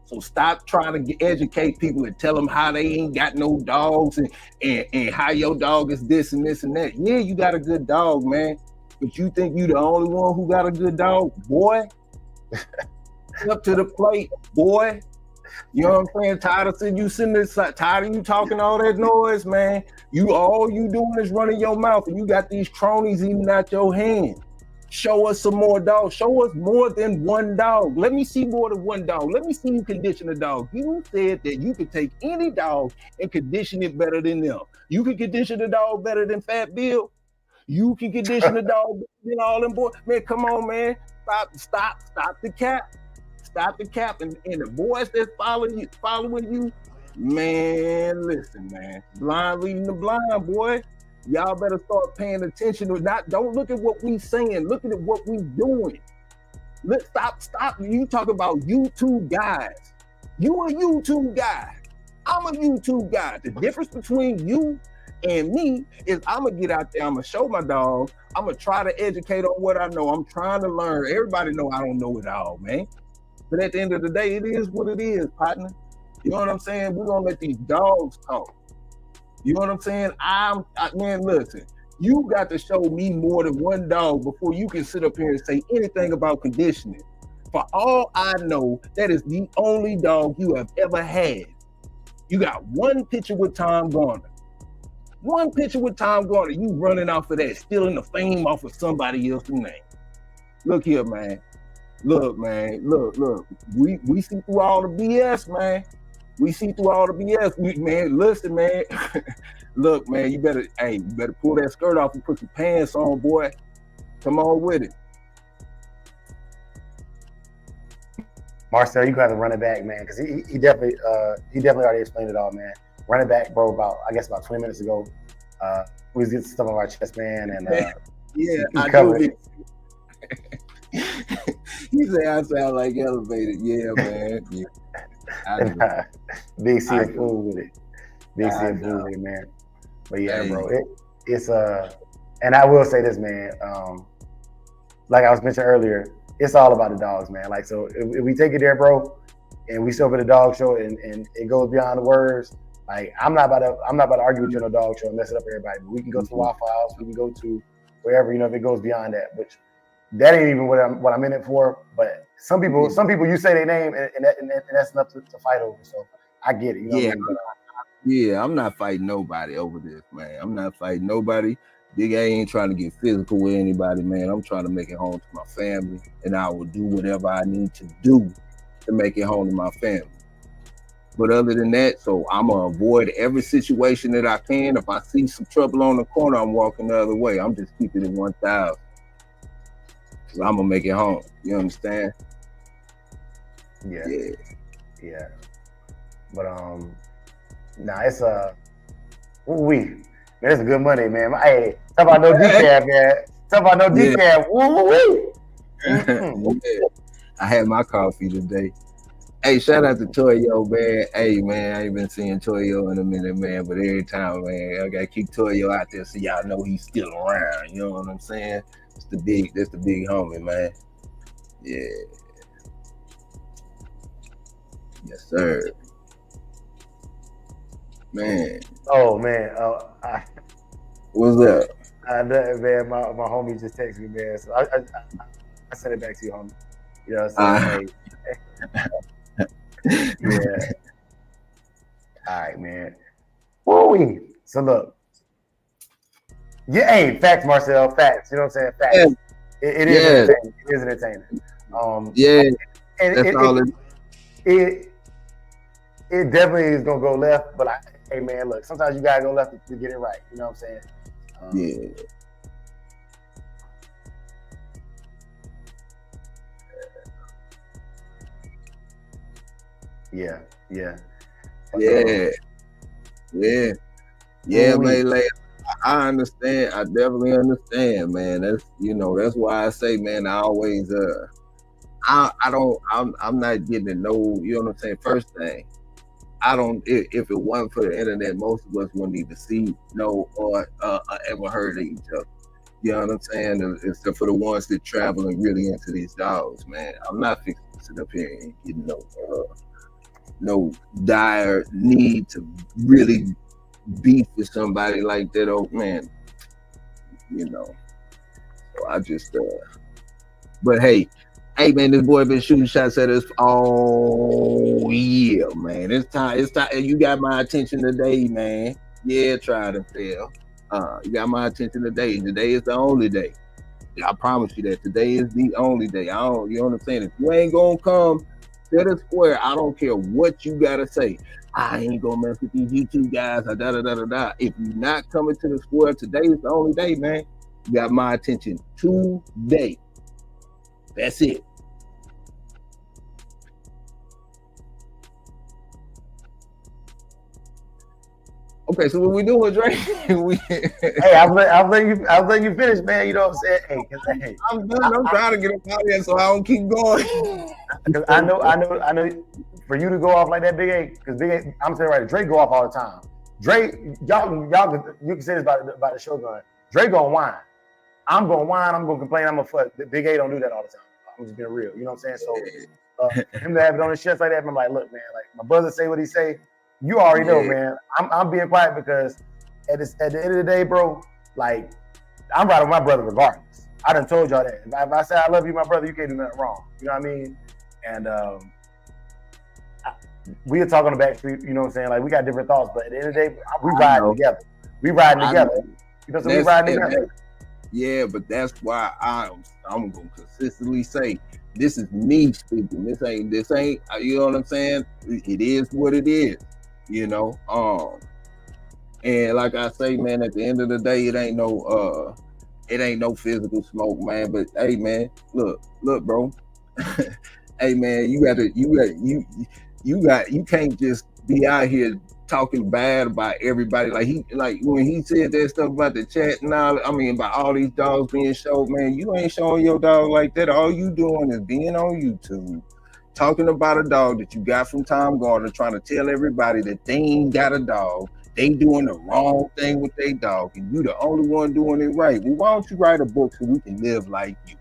Speaker 2: So stop trying to educate people and tell them how they ain't got no dogs and how your dog is this and this and that. Yeah, you got a good dog, man. But you think you the only one who got a good dog, boy? Up to the plate, boy. You know what I'm saying? Tired of you talking all that noise, man. All you doing is running your mouth, and you got these cronies eating out your hand. Show us some more dogs. Show us more than one dog. Let me see more than one dog. Let me see you condition a dog. You said that you could take any dog and condition it better than them. You can condition a dog better than Fat Bill. You can condition a dog better than all them boys. Man, come on, man. Stop the cap. Stop the cap. And the boys that's following you, man, listen, man. Blind leading the blind, boy. Y'all better start paying attention to not. Don't look at what we saying. Look at what we doing. Stop. You talk about YouTube guys. You a YouTube guy. I'm a YouTube guy. The difference between you and me is I'm gonna get out there. I'm gonna show my dog. I'm gonna try to educate on what I know. I'm trying to learn. Everybody know I don't know it all, man. But at the end of the day, it is what it is, partner. You know what I'm saying? We're gonna let these dogs talk. You know what I'm saying? Man, listen, you got to show me more than one dog before you can sit up here and say anything about conditioning. For all I know, that is the only dog you have ever had. You got one picture with Tom Garner. One picture with Tom Garner, you running off of that, stealing the fame off of somebody else's name. Look here, man. Look, man. Look. We see through all the BS, man. We see through all the BS. Man, listen, man. Look, man, you better pull that skirt off and put some pants on, boy. Come on with it.
Speaker 3: Marcel, you got to run it back, man, because he definitely already explained it all, man. Run it back, bro. About 20 minutes ago, we was getting stuff on our chest, man, and
Speaker 2: yeah, I
Speaker 3: covered
Speaker 2: do. He said I sound like elevated. Yeah, man. Yeah.
Speaker 3: Big C and fool with it. Big C and fool with it, man. But yeah, bro, it's and I will say this, man. Like I was mentioning earlier, it's all about the dogs, man. Like, so if we take it there, bro, and we show up at a dog show and it goes beyond the words, like I'm not about to argue with you on a dog show and mess it up for everybody. But we can go to the Waffle House, we can go to wherever, if it goes beyond that, which that ain't even what I'm in it for. But some people you say their name and that's enough to fight over. So I get it. You know what I mean?
Speaker 2: Yeah, I'm not fighting nobody over this, man. I'm not fighting nobody. Big A ain't trying to get physical with anybody, man. I'm trying to make it home to my family, and I will do whatever I need to do to make it home to my family. But other than that, so I'm going to avoid every situation that I can. If I see some trouble on the corner, I'm walking the other way. I'm just keeping it 1,000. So I'm going to make it home. You understand?
Speaker 3: Yeah. But, it's man, it's good money, man. Hey, talk about no DECAFF, man. Talk about no DECAFF.
Speaker 2: Yeah. I had my coffee today. Hey, shout out to Toyo, man. Hey, man, I ain't been seeing Toyo in a minute, man. But every time, man, I gotta keep Toyo out there so y'all know he's still around. You know what I'm saying? That's the big homie, man. Yeah. Yes, sir. Man.
Speaker 3: Oh man.
Speaker 2: What's up?
Speaker 3: Man, my homie just texted me, man. So I sent it back to you, homie. You know what I'm saying? Yeah. All right, man. Woo-wee. So look. Yeah, hey, facts, Marcel. Facts. You know what I'm saying? Facts. Yeah. It is entertaining. It is entertaining.
Speaker 2: And
Speaker 3: it definitely is gonna go left, but hey man, look, sometimes you gotta go left to get it right. You know what I'm saying?
Speaker 2: Yeah, man. I understand. I definitely understand, man. That's why I say, man, I always I'm not getting to know, you know what I'm saying? First thing, if it wasn't for the internet, most of us wouldn't even see, know, or ever heard of each other. You know what I'm saying? Except for the ones that travel and really into these dogs, man. I'm not fixing to sit up here and get no dire need to really beef with somebody like that. Oh man, So I just but hey man, this boy been shooting shots at us all year, man. It's time. You got my attention today, man. Yeah, tried and fail. You got my attention today. Today is the only day. I promise you that today is the only day. You know what I'm saying? If you ain't gonna come to the square, I don't care what you gotta say. I ain't gonna mess with these YouTube guys. If you're not coming to the square, today is the only day, man. You got my attention today. That's it. Okay, so what we doing, Dre?
Speaker 3: Hey, I'm letting you finish, man. You know what I'm saying? Hey, hey,
Speaker 2: I'm done. I'm trying to get up out of here so I don't keep going.
Speaker 3: because I know. For you to go off like that, Big A, because Big A, I'm saying right, Dre go off all the time. Dre, y'all, you can say this about the Shogun. Dre gonna whine. I'm gonna whine. I'm gonna complain. I'm gonna fuck. Big A don't do that all the time. I'm just being real. You know what I'm saying? So him to have it on his chest like that, I'm like, look, man. Like my brother say what he say. You already know, man. I'm being quiet because at the end of the day, bro, like I'm riding with my brother regardless. I done told y'all that. If I say I love you, my brother, you can't do nothing wrong. You know what I mean? And we are talking on the back street, you know what I'm saying? Like we got different thoughts, but at the end of the day, we riding together. We riding together. You know, so we riding together.
Speaker 2: Yeah, but that's why I'm gonna consistently say this is me speaking. This ain't you know what I'm saying? It is what it is, you know. And like I say, man, at the end of the day, it ain't no physical smoke, man. But hey, man, look, bro. Hey, man, you can't just be out here talking bad about everybody. Like when he said that stuff about the chat and all, I mean, about all these dogs being showed, man, you ain't showing your dog like that. All you doing is being on YouTube, talking about a dog that you got from Tom Gardner, trying to tell everybody that they ain't got a dog. They doing the wrong thing with their dog, and you the only one doing it right. Well, why don't you write a book so we can live like you?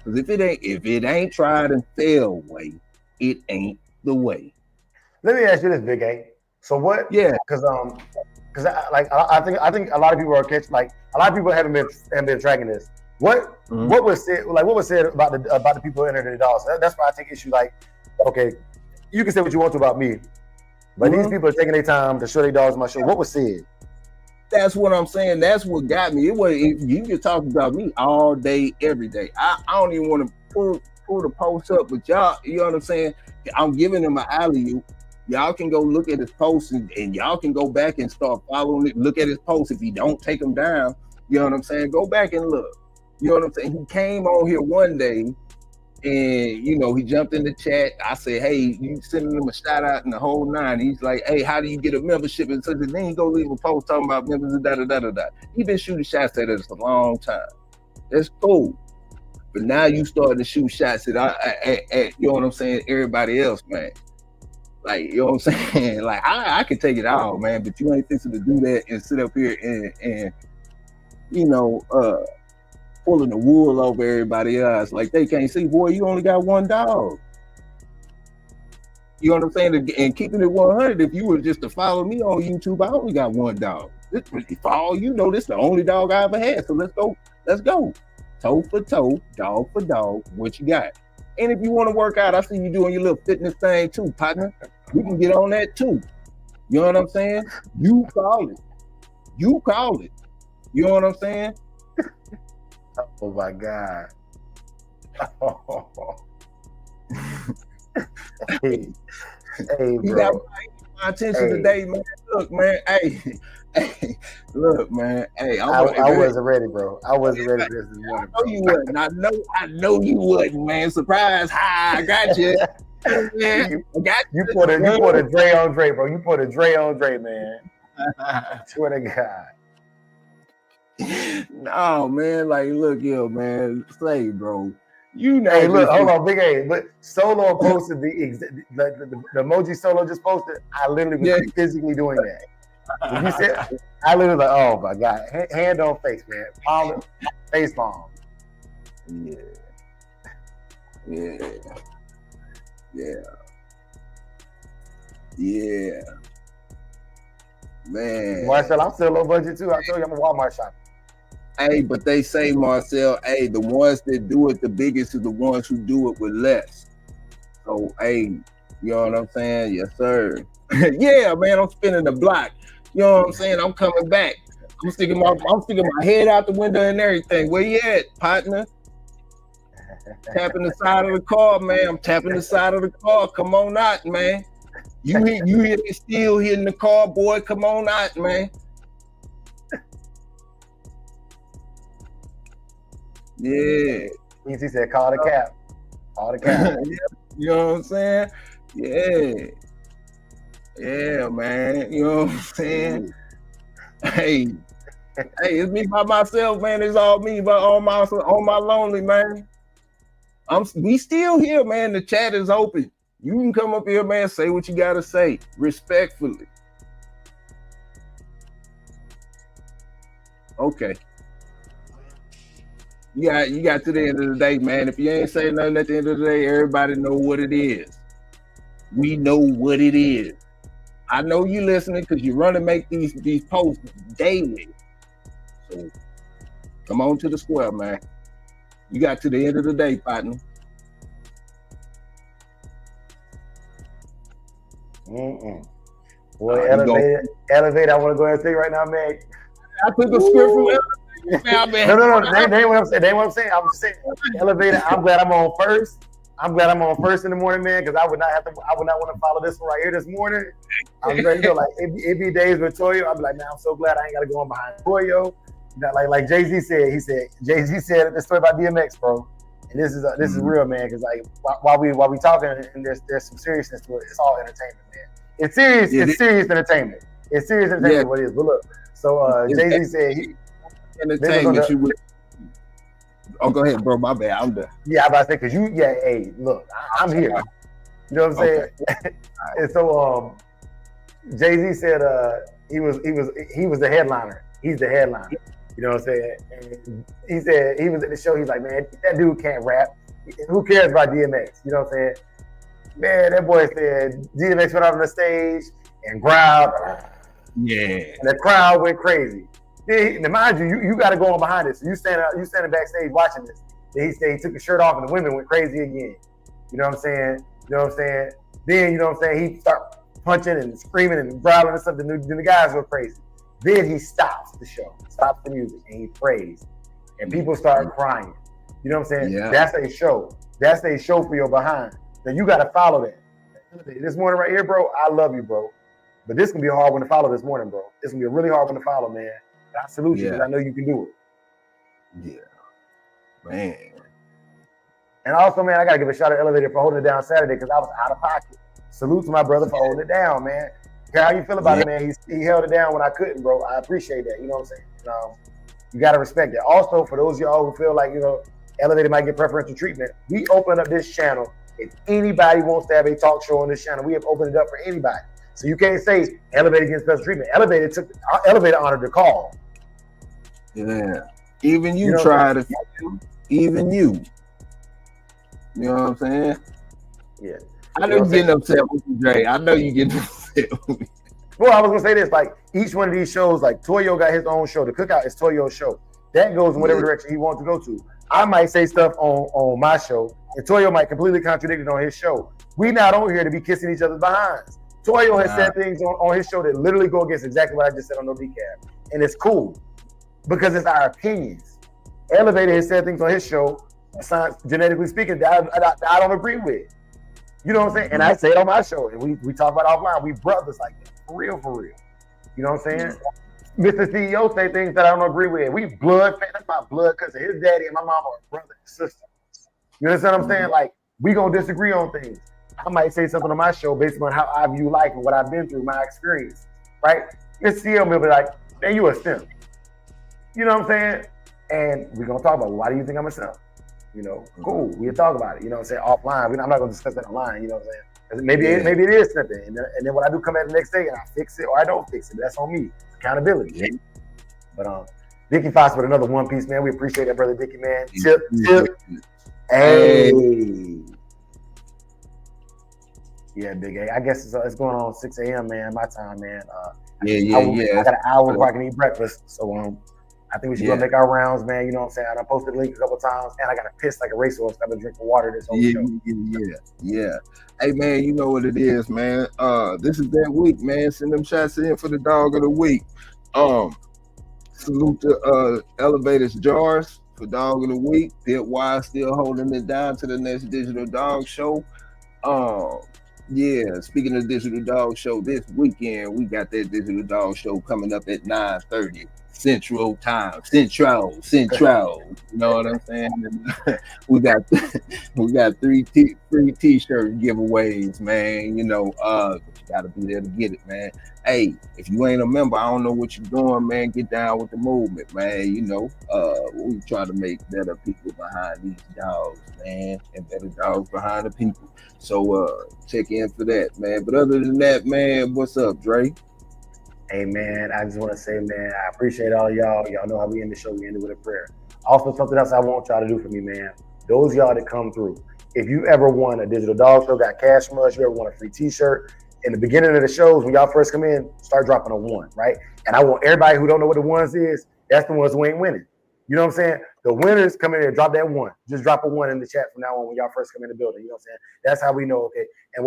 Speaker 2: Because if it ain't tried and failed way, it ain't the way.
Speaker 3: Let me ask you this, Big A. So what?
Speaker 2: Yeah.
Speaker 3: Because I think a lot of people are catching, like a lot of people haven't been tracking this. What was said about the people who entered the dogs? That's why I take issue. Like, okay, you can say what you want to about me, but these people are taking their time to show their dogs my show. What was said?
Speaker 2: That's what I'm saying. That's what got me. You can talk about me all day, every day. I don't even want to pull the post up, but y'all, you know what I'm saying? I'm giving him an alley-oop. Y'all can go look at his posts and y'all can go back and start following it. Look at his posts. If he don't take them down, you know what I'm saying? Go back and look. You know what I'm saying? He came on here one day and, you know, he jumped in the chat. I said, hey, you sending him a shout out and the whole nine. He's like, hey, how do you get a membership? And so then he go leave a post talking about members and da-da-da-da-da. He been shooting shots at us a long time. That's cool. But now you starting to shoot shots at you know what I'm saying, everybody else, man. Like, you know what I'm saying? Like, I can take it all, man, but you ain't fixing to do that and sit up here and you know, pulling the wool over everybody else. Like, they can't see, boy, you only got one dog. You know what I'm saying? And keeping it 100, if you were just to follow me on YouTube, I only got one dog. For all you know, this is the only dog I ever had. So let's go. Toe for toe, dog for dog, what you got? And if you want to work out, I see you doing your little fitness thing too, partner. We can get on that too. You know what I'm saying? You call it. You know what I'm saying?
Speaker 3: Oh my God. Hey, bro.
Speaker 2: My attention today, man. Look, man. Hey, look, man. Hey,
Speaker 3: I wasn't ready, bro. I wasn't ready for this morning.
Speaker 2: I know you wasn't. I know you wasn't, man. Surprise! Hi, I got you. Yeah, I got you.
Speaker 3: You put a Dre on Dre, bro. You put a Dre on Dre, man. I swear to God.
Speaker 2: No, man. Like, look, yo, man. Say, bro. You know.
Speaker 3: Hey, look, hold on, Big A. But Solo posted the emoji Solo just posted. I literally was physically doing that. When you said, I literally like, oh my God, hand on face, man, palm, face palm.
Speaker 2: Yeah, man.
Speaker 3: Marcel, I'm still low budget too. I told you I'm a Walmart shopper.
Speaker 2: Hey, but they say, Marcel, hey, the ones that do it the biggest is the ones who do it with less. So, hey, you know what I'm saying? Yes, sir. Yeah, man, I'm spinning the block. You know what I'm saying? I'm coming back. I'm sticking my head out the window and everything. Where you at, partner? Tapping the side of the car, man. I'm tapping the side of the car. Come on out, man. You hear me still hitting the car, boy. Come on out, man. Yeah.
Speaker 3: He said, call the cap. Call the cap.
Speaker 2: You know what I'm saying? Yeah. Yeah, man. You know what I'm saying? Hey, it's me by myself, man. It's all me, but on my lonely, man. We still here, man. The chat is open. You can come up here, man. Say what you gotta say, respectfully. Okay. You got to the end of the day, man. If you ain't saying nothing at the end of the day, everybody know what it is. We know what it is. I know you listening because you run and make these posts daily. So come on to the square, man. You got to the end of the day, partner.
Speaker 3: Boy, elevate. I want to go ahead and say right now, man.
Speaker 2: I took a script from Elevate.
Speaker 3: No. That ain't what I'm saying. I'm just saying, Elevator. I'm glad I'm on first. I'm glad I'm on first in the morning, man, because I would not want to follow this one right here this morning. I'm ready to go. Like it be days with Toyo. I'd be like, man, I'm so glad I ain't got to go on behind Toyo. Like Jay-Z said, Jay-Z said the story about DMX, bro. And this is real, man, because like while we talking, and there's some seriousness to it. It's all entertainment, man. It's serious. It's serious entertainment. It's serious entertainment. What it is. But look, so Jay-Z said
Speaker 2: entertainment. You would. Oh, go ahead, bro. My bad. I'm done.
Speaker 3: Yeah, I about to say because hey, look, I'm here. You know what I'm saying? Okay. And so Jay-Z said he was the headliner. He's the headliner. You know what I'm saying? And he said he was at the show. He's like, man, that dude can't rap. Who cares about DMX? You know what I'm saying? Man, that boy said DMX went out on the stage and growled.
Speaker 2: Yeah.
Speaker 3: And the crowd went crazy. Now, mind you got to go on behind this. So you standing backstage watching this. Then he said he took his shirt off and the women went crazy again. You know what I'm saying? Then, you know what I'm saying? He start punching and screaming and growling and stuff. Then the guys go crazy. Then he stops the show, stops the music, and he prays. And people start crying. You know what I'm saying? Yeah. That's a show. That's a show for your behind. Now you got to follow that. This morning right here, bro, I love you, bro. But this can be a hard one to follow this morning, bro. This can be a really hard one to follow, man. I salute you because I know you can do
Speaker 2: it. Yeah. Man.
Speaker 3: And also, man, I got to give a shout out to Elevator for holding it down Saturday because I was out of pocket. Salute to my brother for holding it down, man. How you feel about it, man? He held it down when I couldn't, bro. I appreciate that. You know what I'm saying? You got to respect that. Also, for those of y'all who feel like, Elevator might get preferential treatment, we open up this channel. If anybody wants to have a talk show on this channel, we have opened it up for anybody. So you can't say Elevator gets special treatment. Elevator honored the call.
Speaker 2: Yeah. Even you tried it. Even you. You know what I'm saying?
Speaker 3: Yeah.
Speaker 2: I know you getting upset with me, Dre. I know you getting upset with me.
Speaker 3: Well, I was gonna say this, like each one of these shows, like Toyo got his own show. The Cookout is Toyo's show. That goes in whatever direction he wants to go to. I might say stuff on my show, and Toyo might completely contradict it on his show. We not on here to be kissing each other's behinds. Toyo has said things on his show that literally go against exactly what I just said on No DECAFF. And it's cool because it's our opinions. Elevator has said things on his show, genetically speaking, that I don't agree with. You know what I'm saying? And I say it on my show. And we talk about offline. We brothers like that. For real. You know what I'm saying? Mr. CEO say things that I don't agree with. We blood, that's my blood cousin. His daddy and my mama are brother and sister. You understand what I'm saying? Like, we gonna disagree on things. I might say something on my show based on how I view life and what I've been through, my experience, right? Mr. CEO will be like, man, you a simp. You know what I'm saying? And we're gonna talk about, why do you think I'm a simp? Cool. We'll talk about it. You know what I'm saying? Offline. I'm not gonna discuss that online. You know what I'm saying? Maybe it is something. And then when I do come back the next day and I fix it or I don't fix it, that's on me. It's accountability. Yeah. But Dickie Fox with another One Piece, man. We appreciate that, brother Dickie, man. Tip. Hey. Yeah, Big A. I guess it's going on 6 a.m., man. My time, man. I got an hour before I can eat breakfast. So I think we should go make our rounds, man. You know what I'm saying? I posted the link a couple times, and I got to piss like a racehorse. I've been drinking water this whole show.
Speaker 2: Yeah. Hey, man, you know what it is, man. This is that week, man. Send them shots in for the dog of the week. Salute to Elevator's Jars for dog of the week. Pit Wise still holding it down to the next Digital Dog Show. Speaking of Digital Dog Show, this weekend we got that Digital Dog Show coming up at 9:30 Central Time. Central. You know what I'm saying? we got 3 free T-shirt giveaways, man. gotta be there to get it, man. Hey, if you ain't a member, I don't know what you're doing, man. Get down with the movement, man. You know, we try to make better people behind these dogs, man, and better dogs behind the people. So check in for that, man. But other than that, man, what's up, Dre?
Speaker 3: Hey, man, I just want to say, man, I appreciate all y'all. Y'all know how we end the show. We end it with a prayer. Also, something else I want y'all to do for me, man. Those y'all that come through, if you ever won a digital dog show, got cash much, you ever won a free t-shirt, in the beginning of the shows, when y'all first come in, start dropping a 1, right? And I want everybody who don't know what the ones is, that's the ones who ain't winning. You know what I'm saying? The winners come in here, drop that 1. Just drop a 1 in the chat from now on when y'all first come in the building. You know what I'm saying? That's how we know, okay. And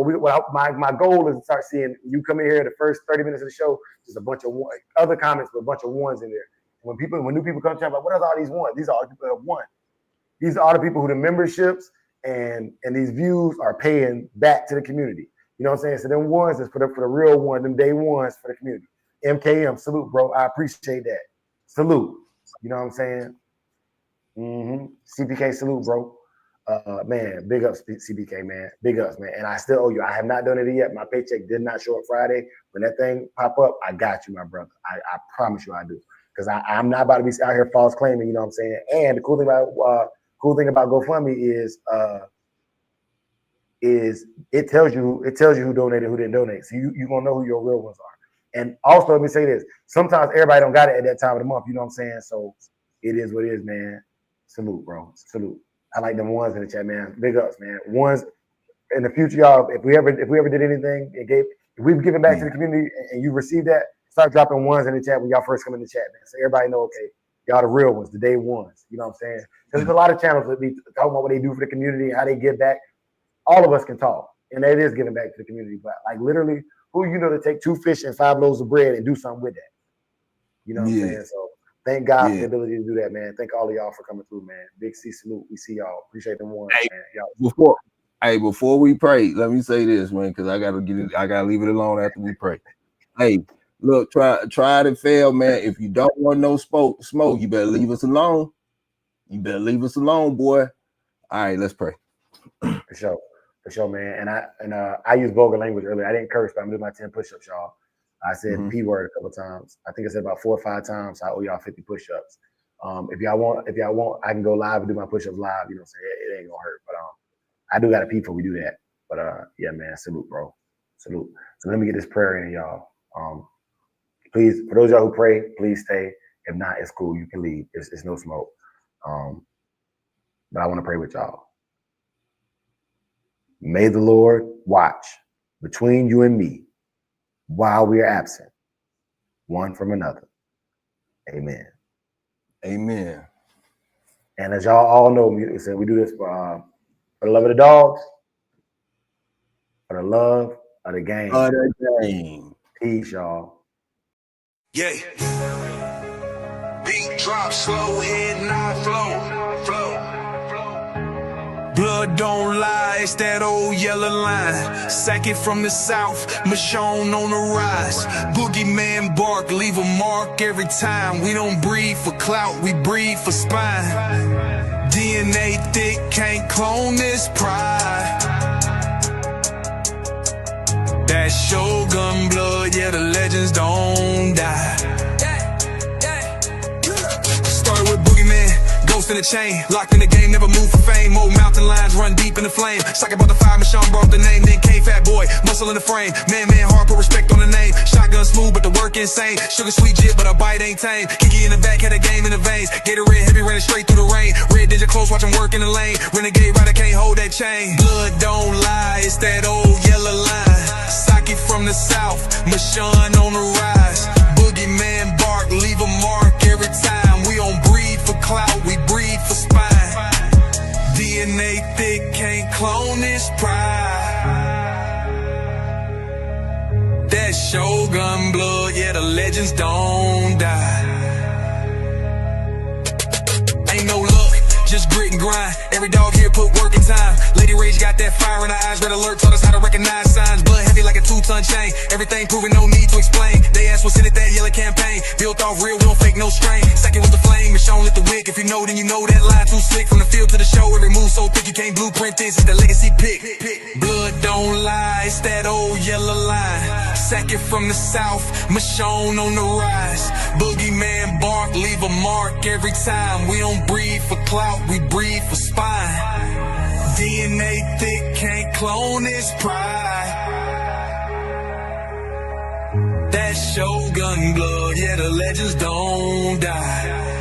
Speaker 3: my goal is to start seeing you come in here the first 30 minutes of the show, just a bunch of other comments with a bunch of 1s in there. When new people come to chat, like, what are all these 1s? These are all the people that have won. These are all the people who the memberships and these views are paying back to the community. You know what I'm saying? So them 1s is for the real one, them day 1s for the community. MKM, salute, bro. I appreciate that. Salute. You know what I'm saying? CPK, salute, bro. Man, big ups, CPK, man. Big ups, man. And I still owe you. I have not done it yet. My paycheck did not show up Friday. When that thing pop up, I got you, my brother. I promise you I do. Because I'm not about to be out here false claiming, you know what I'm saying? And the cool thing about GoFundMe is it tells you who donated, who didn't donate. So you gonna know who your real ones are. And also, let me say this: sometimes everybody don't got it at that time of the month. You know what I'm saying? So it is what it is, man. Salute, bro. Salute. I like them 1s in the chat, man. Big ups, man. 1s in the future, y'all. If we ever did anything, if we've given back to the community and you received that, start dropping 1s in the chat when y'all first come in the chat, man. So everybody know, okay, y'all the real ones, the day 1s. You know what I'm saying? Because there's a lot of channels that be talking about what they do for the community, how they give back. All of us can talk, and that is giving back to the community. But like literally, who you know to take 2 fish and 5 loaves of bread and do something with that? You know what I'm saying? So thank God for the ability to do that, man. Thank all of y'all for coming through, man. Big C salute. We see y'all. Appreciate them 1s, man. Y'all.
Speaker 2: Before we pray, let me say this, man, because I gotta leave it alone after we pray. Hey, look, try to fail, man. If you don't want no smoke, you better leave us alone. You better leave us alone, boy. All right, let's pray.
Speaker 3: For sure, man. And I used vulgar language earlier. I didn't curse, but I'm doing my 10 push-ups, y'all. I said P word a couple times. I think I said about 4 or 5 times. I owe y'all 50 push-ups. If y'all want, I can go live and do my push-ups live. You know what I'm saying? It ain't gonna hurt. But I do got a pee before we do that. But yeah, man, salute, bro. Salute. So let me get this prayer in, y'all. Please, for those of y'all who pray, please stay. If not, it's cool. You can leave. It's no smoke. But I want to pray with y'all. May the Lord watch between you and me while we are absent, one from another. Amen.
Speaker 2: Amen.
Speaker 3: And as y'all all know, we do this for the love of the dogs, for the love of the game. Peace, y'all.
Speaker 1: Yeah. Beat drop slow, head not flow. Blood don't lie, it's that old yellow line. Sack it from the south, Michonne on the rise. Boogeyman bark, leave a mark every time. We don't breed for clout, we breed for spine. DNA thick, can't clone this pride. That Shogun blood, yeah, the legends don't die. Started with Boogeyman, ghost in the chain, locked in the game, never moved for fame. Old mountain lines run deep in the flame. Sock about the fire, Michonne brought the name. Then came Fat Boy, muscle in the frame. Man, hard, put respect on the name. Shotgun smooth, but the work insane. Sugar sweet jit, but a bite ain't tame. Kiki in the back, had a game in the veins. Gatorade heavy, running straight through the rain. Red Ninja close, watch him work in the lane. Renegade rider can't hold that chain. Blood don't lie, it's that old yellow line. Sock it from the south, Michonne on the rise. Boogeyman bark, leave a mark every time. We don't breed for clout, we breed for spine. DNA thick, can't clone this pride. That Shogun blood, yeah, the legends don't die. Ain't no luck, just grit and grind. Every dog here put work in time.
Speaker 4: Lady Rage got that fire in her eyes. Red alert taught us how to recognize signs. Blood heavy like a 2-ton chain. Everything proven, no need to explain. They asked what's in it, that yellow campaign. Built off real, we don't fake no strain. Second with the flame, and shown lit the wick. If you know, then you know that line too slick. From the field to the show, every move so thick you can't blueprint this. It's the legacy pick. Blood don't lie, it's that old yellow line. Second from the south, Michonne on the rise. Boogeyman bark, leave a mark every time. We don't breathe for clout, we breathe for spine. DNA thick, can't clone his pride. That Shogun blood, yeah, the legends don't die.